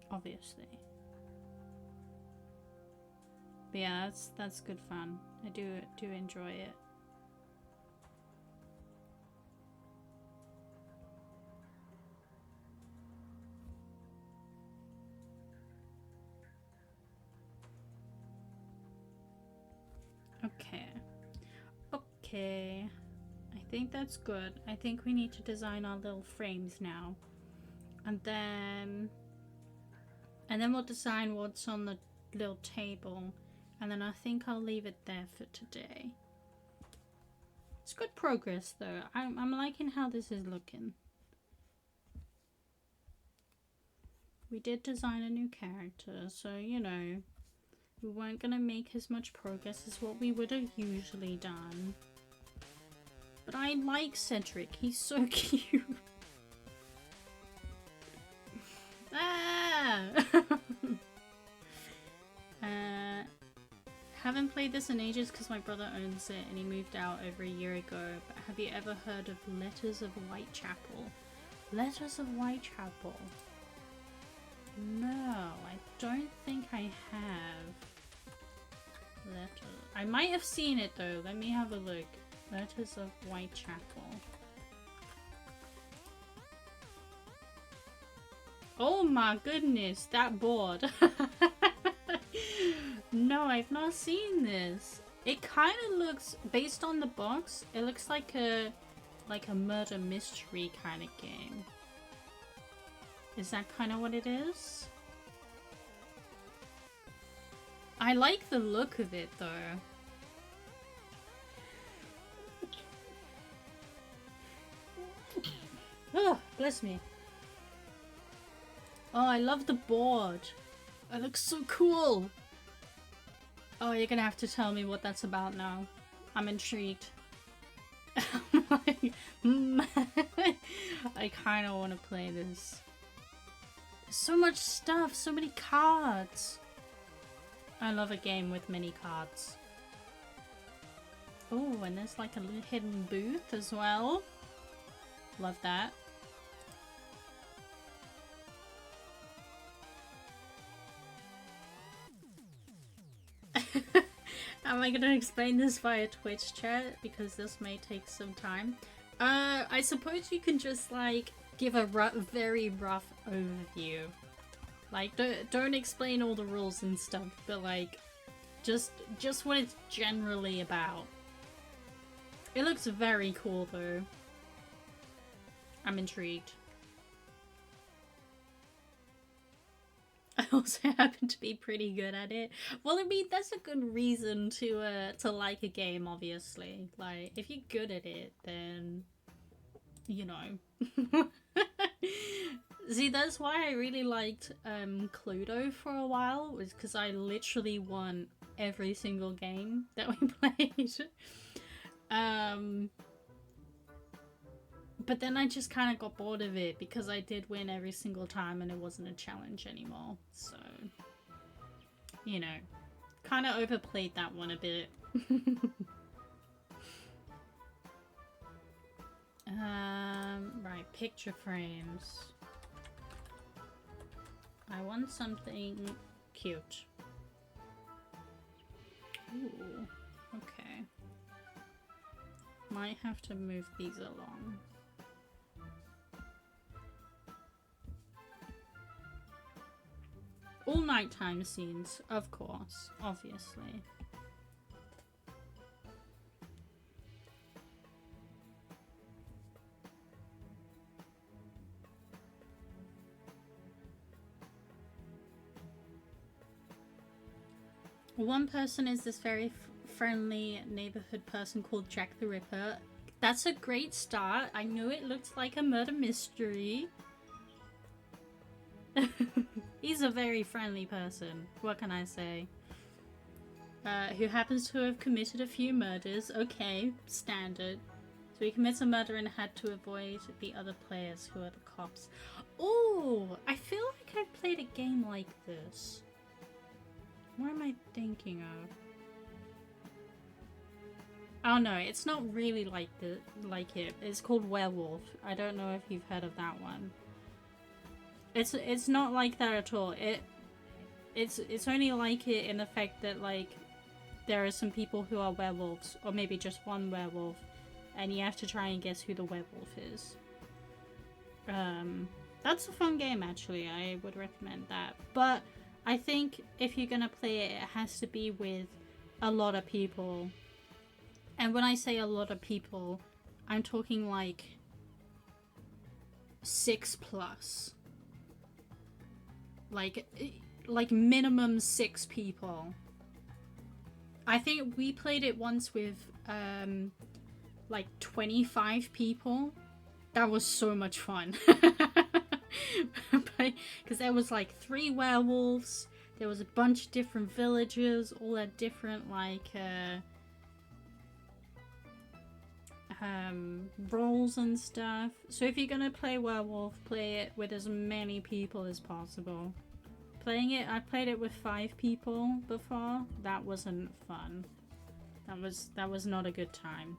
Obviously. But yeah, that's good fun. I do enjoy it. Okay. I think that's good. I think we need to design our little frames now. And then we'll design what's on the little table. And then I think I'll leave it there for today. It's good progress though. I'm liking how this is looking. We did design a new character, so you know, we weren't gonna make as much progress as what we would have usually done. But I like Cedric, he's so cute. Ah! Haven't played this in ages because my brother owns it and he moved out over a year ago. But have you ever heard of Letters of Whitechapel? Letters of Whitechapel. No, I don't think I have. Letter. I might have seen it though. Let me have a look. Letters of Whitechapel. Oh my goodness, that board. No, I've not seen this. It kind of looks, based on the box, it looks like a murder mystery kind of game. Is that kind of what it is? I like the look of it though. Oh, bless me. Oh, I love the board. It looks so cool. Oh, you're gonna have to tell me what that's about now. I'm intrigued. I kind of want to play this. There's so much stuff, so many cards. I love a game with many cards. Oh, and there's like a little hidden booth as well. Love that. Am I gonna explain this via Twitch chat? Because this may take some time. I suppose you can just like give a very rough overview. Like, don't explain all the rules and stuff, but like, just what it's generally about. It looks very cool though. I'm intrigued. I also happen to be pretty good at it. Well, I mean, that's a good reason to like a game, obviously. Like, if you're good at it, then, you know. See, that's why I really liked Cluedo for a while, was because I literally won every single game that we played. But then I just kind of got bored of it because I did win every single time and it wasn't a challenge anymore. So, you know, kind of overplayed that one a bit. Right, picture frames. I want something cute. Ooh, okay. Might have to move these along. All nighttime scenes, of course, obviously. One person is this very friendly neighborhood person called Jack the Ripper. That's a great start. I know it looks like a murder mystery. He's a very friendly person. What can I say? Who happens to have committed a few murders. Okay, standard. So he commits a murder and had to avoid the other players who are the cops. Oh, I feel like I've played a game like this. What am I thinking of? Oh no, it's not really like it. It's called Werewolf. I don't know if you've heard of that one. It's not like that at all. It's only like it in the fact that like there are some people who are werewolves, or maybe just one werewolf, and you have to try and guess who the werewolf is. That's a fun game actually. I would recommend that. But I think if you're gonna play it, it has to be with a lot of people. And when I say a lot of people, I'm talking like 6+. Like minimum 6 people. I think we played it once with like 25 people. That was so much fun. Because there was like 3 werewolves, there was a bunch of different villagers, all at different like roles and stuff. So if you're gonna play werewolf, play it with as many people as possible. I played it with 5 people before. That wasn't fun. That was not a good time.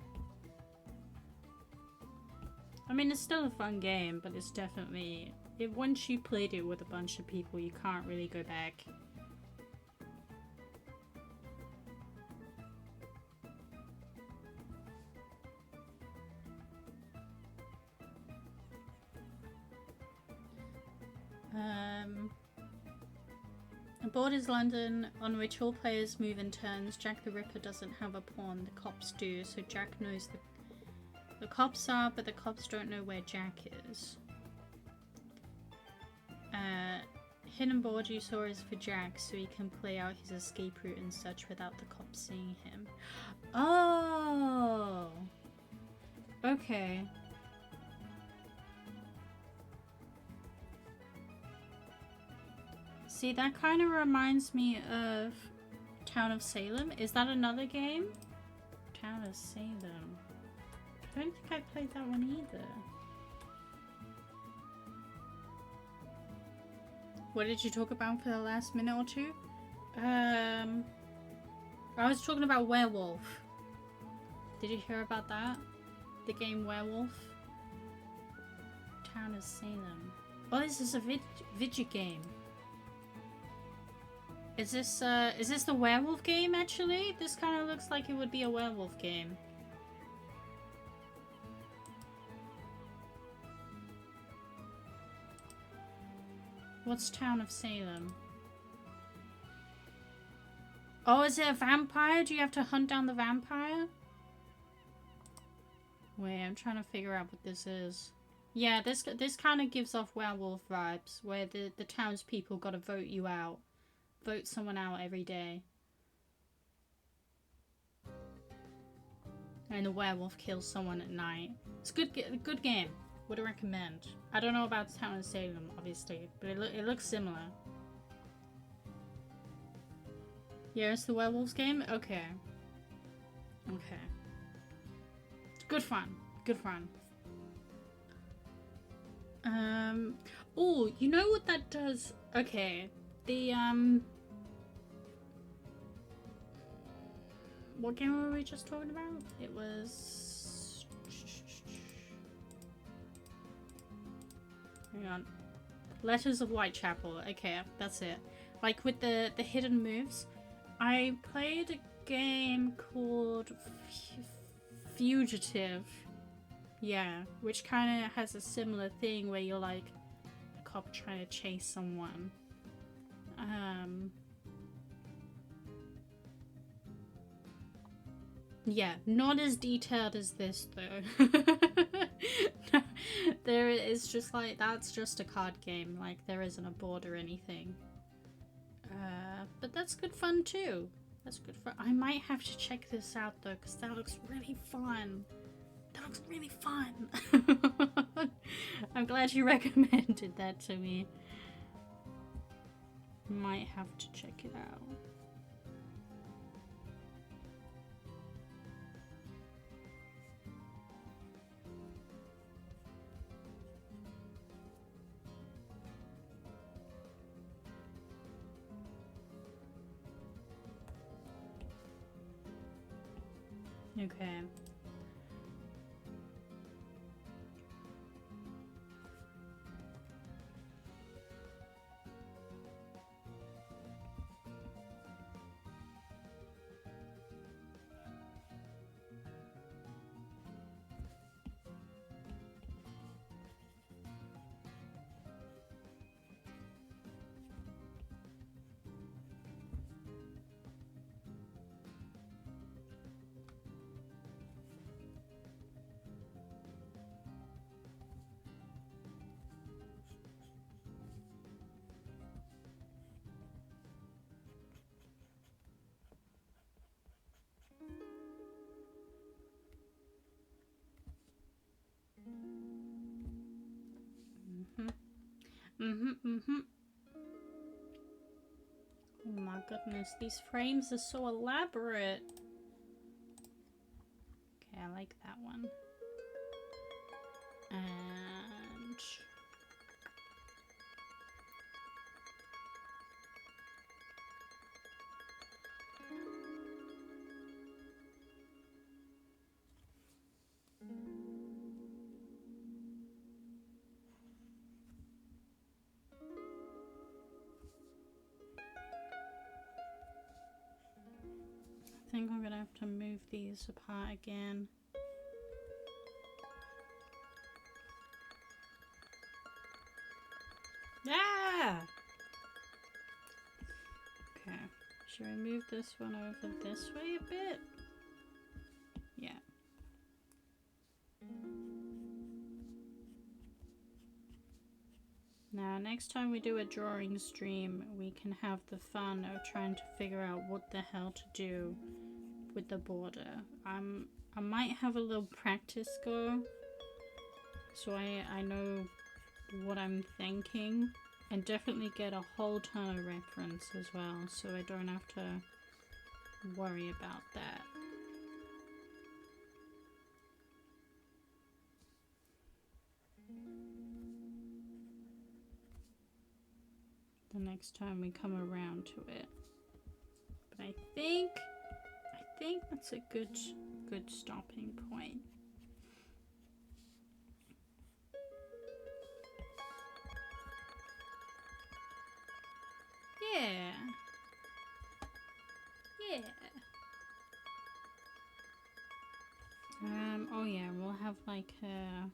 I mean, it's still a fun game, but it's definitely... once you played it with a bunch of people, you can't really go back. Aboard is London, on which all players move in turns. Jack the Ripper doesn't have a pawn, the cops do, so Jack knows the cops are, but the cops don't know where Jack is. Hidden board you saw is for Jack, so he can play out his escape route and such without the cops seeing him. Oh! Okay. See, that kind of reminds me of Town of Salem. Is that another game? Town of Salem. I don't think I played that one either. What did you talk about for the last minute or two? I was talking about Werewolf. Did you hear about that? The game Werewolf? Town of Salem. Oh, this is a video game. Is this the werewolf game, actually? This kind of looks like it would be a werewolf game. What's Town of Salem? Oh, is it a vampire? Do you have to hunt down the vampire? Wait, I'm trying to figure out what this is. Yeah, this kind of gives off werewolf vibes, where the townspeople gotta vote you out. Vote someone out every day. And the werewolf kills someone at night. It's a good game. Would recommend. I don't know about Town of Salem, obviously, but it looks similar. Yeah, it's the werewolves game? Okay. Okay. It's good fun. Good fun. Oh, you know what that does? Okay. The, what game were we just talking about? It was... Hang on. Letters of Whitechapel. Okay, that's it. Like with the hidden moves. I played a game called Fugitive. Yeah, which kind of has a similar thing where you're like a cop trying to chase someone. Yeah, not as detailed as this though. There is just like, that's just a card game, like there isn't a board or anything. But that's good fun too. That's good fun. I might have to check this out though, because that looks really fun. That looks really fun. I'm glad you recommended that to me. Might have to check it out. Okay. Oh my goodness, these frames are so elaborate. Okay, I like that one. And... have to move these apart again. Ah! Okay. Should we move this one over this way a bit? Yeah. Now, next time we do a drawing stream, we can have the fun of trying to figure out what the hell to do with the border. I might have a little practice go, so I know what I'm thinking, and definitely get a whole ton of reference as well, so I don't have to worry about that. The next time we come around to it. But I think that's a good stopping point. Yeah. Yeah. Oh yeah, we'll have like a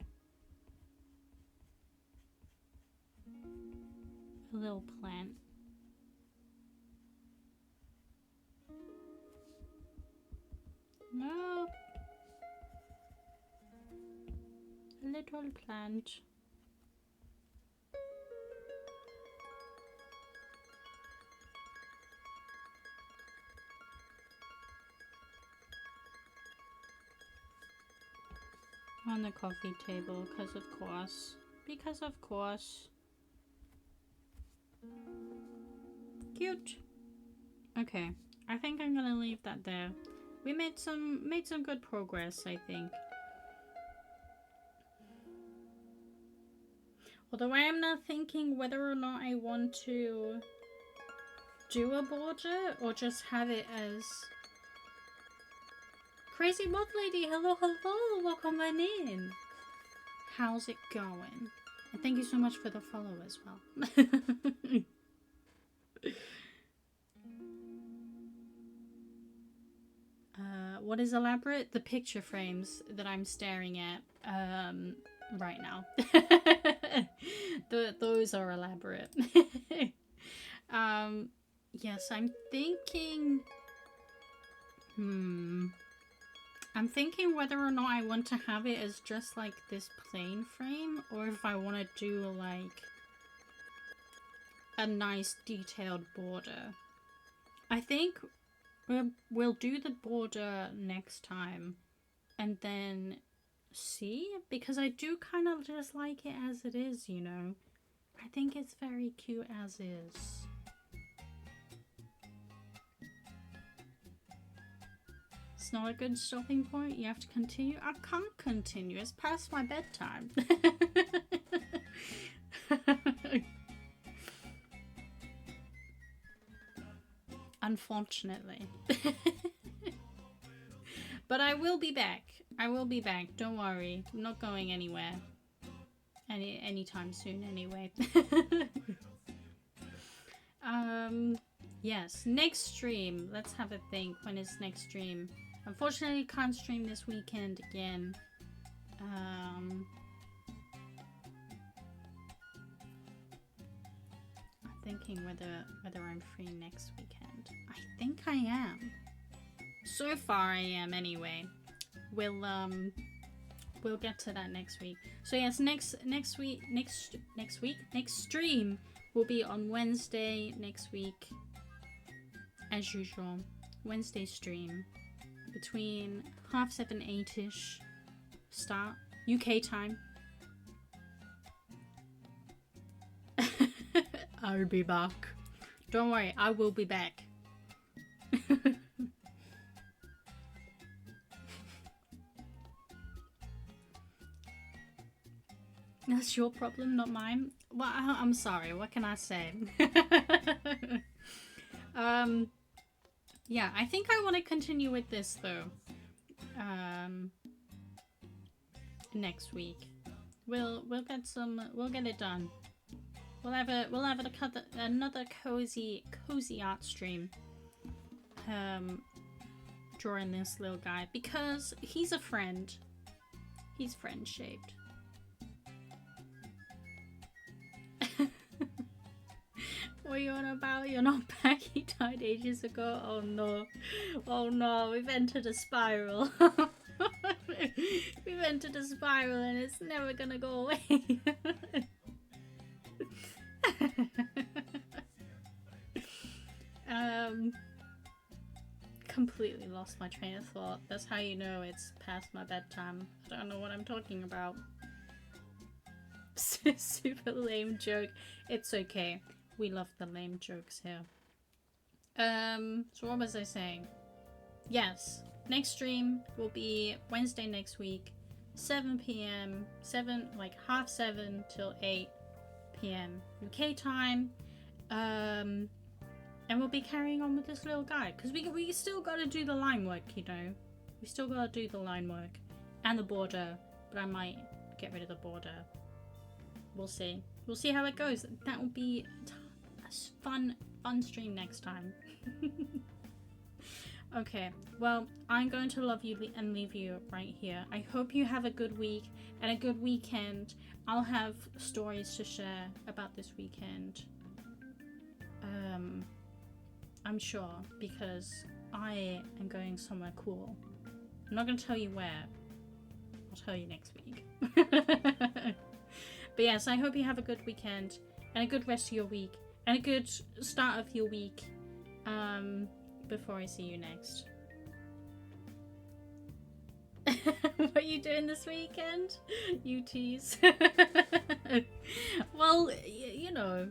little plant. No. A little plant. On the coffee table, because of course. Because of course. Cute. Okay, I think I'm gonna leave that there. We made some good progress, I think. Although I am now thinking whether or not I want to do a border or just have it as Crazy Mod Lady. Hello, hello, welcome on in. How's it going? And thank you so much for the follow as well. What is elaborate? The picture frames that I'm staring at right now. Those are elaborate. Yes, I'm thinking... I'm thinking whether or not I want to have it as just like this plain frame, or if I want to do like a nice detailed border. I think we'll do the border next time and then see, because I do kind of just like it as it is, you know. I think it's very cute as is. It's not a good stopping point. You have to continue. I can't continue. It's past my bedtime. Unfortunately. But I will be back. I will be back. Don't worry. I'm not going anywhere. Anytime soon anyway. Yes. Next stream. Let's have a think. When is next stream? Unfortunately, can't stream this weekend again. I'm thinking whether I'm free next weekend. I think I am. So far I am anyway. We'll get to that next week. So yes, next stream will be on Wednesday next week. As usual. Wednesday stream. Between 7:30, 8ish start. UK time. I'll be back. Don't worry, I will be back. That's your problem, not mine. Well, I'm sorry. What can I say? Yeah, I think I want to continue with this though. Next week, we'll get it done. We'll have another cozy art stream. drawing this little guy because he's a friend. He's friend-shaped. What are you on about? You're not back. He died ages ago. Oh no. Oh no, we've entered a spiral. We've entered a spiral and it's never gonna go away. Completely lost my train of thought. That's how you know it's past my bedtime. I don't know what I'm talking about. Super lame joke. It's okay. We love the lame jokes here. So what was I saying? Yes, next stream will be Wednesday next week, 7 p.m. 7 till 8 p.m. UK time. And we'll be carrying on with this little guy because we still got to do the line work, you know. We still got to do the line work and the border, but I might get rid of the border. We'll see. We'll see how it goes. That will be a fun stream next time. Okay, well, I'm going to love you and leave you right here. I hope you have a good week and a good weekend. I'll have stories to share about this weekend. I'm sure, because I am going somewhere cool. I'm not going to tell you where. I'll tell you next week. But yes, I hope you have a good weekend and a good rest of your week and a good start of your week before I see you next. What are you doing this weekend? You tease. Well, you know,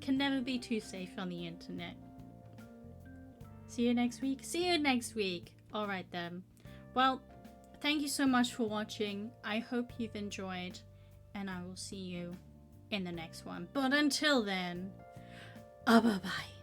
can never be too safe on the internet. See you next week? See you next week. Alright then. Well, thank you so much for watching. I hope you've enjoyed. And I will see you in the next one. But until then, bye-bye.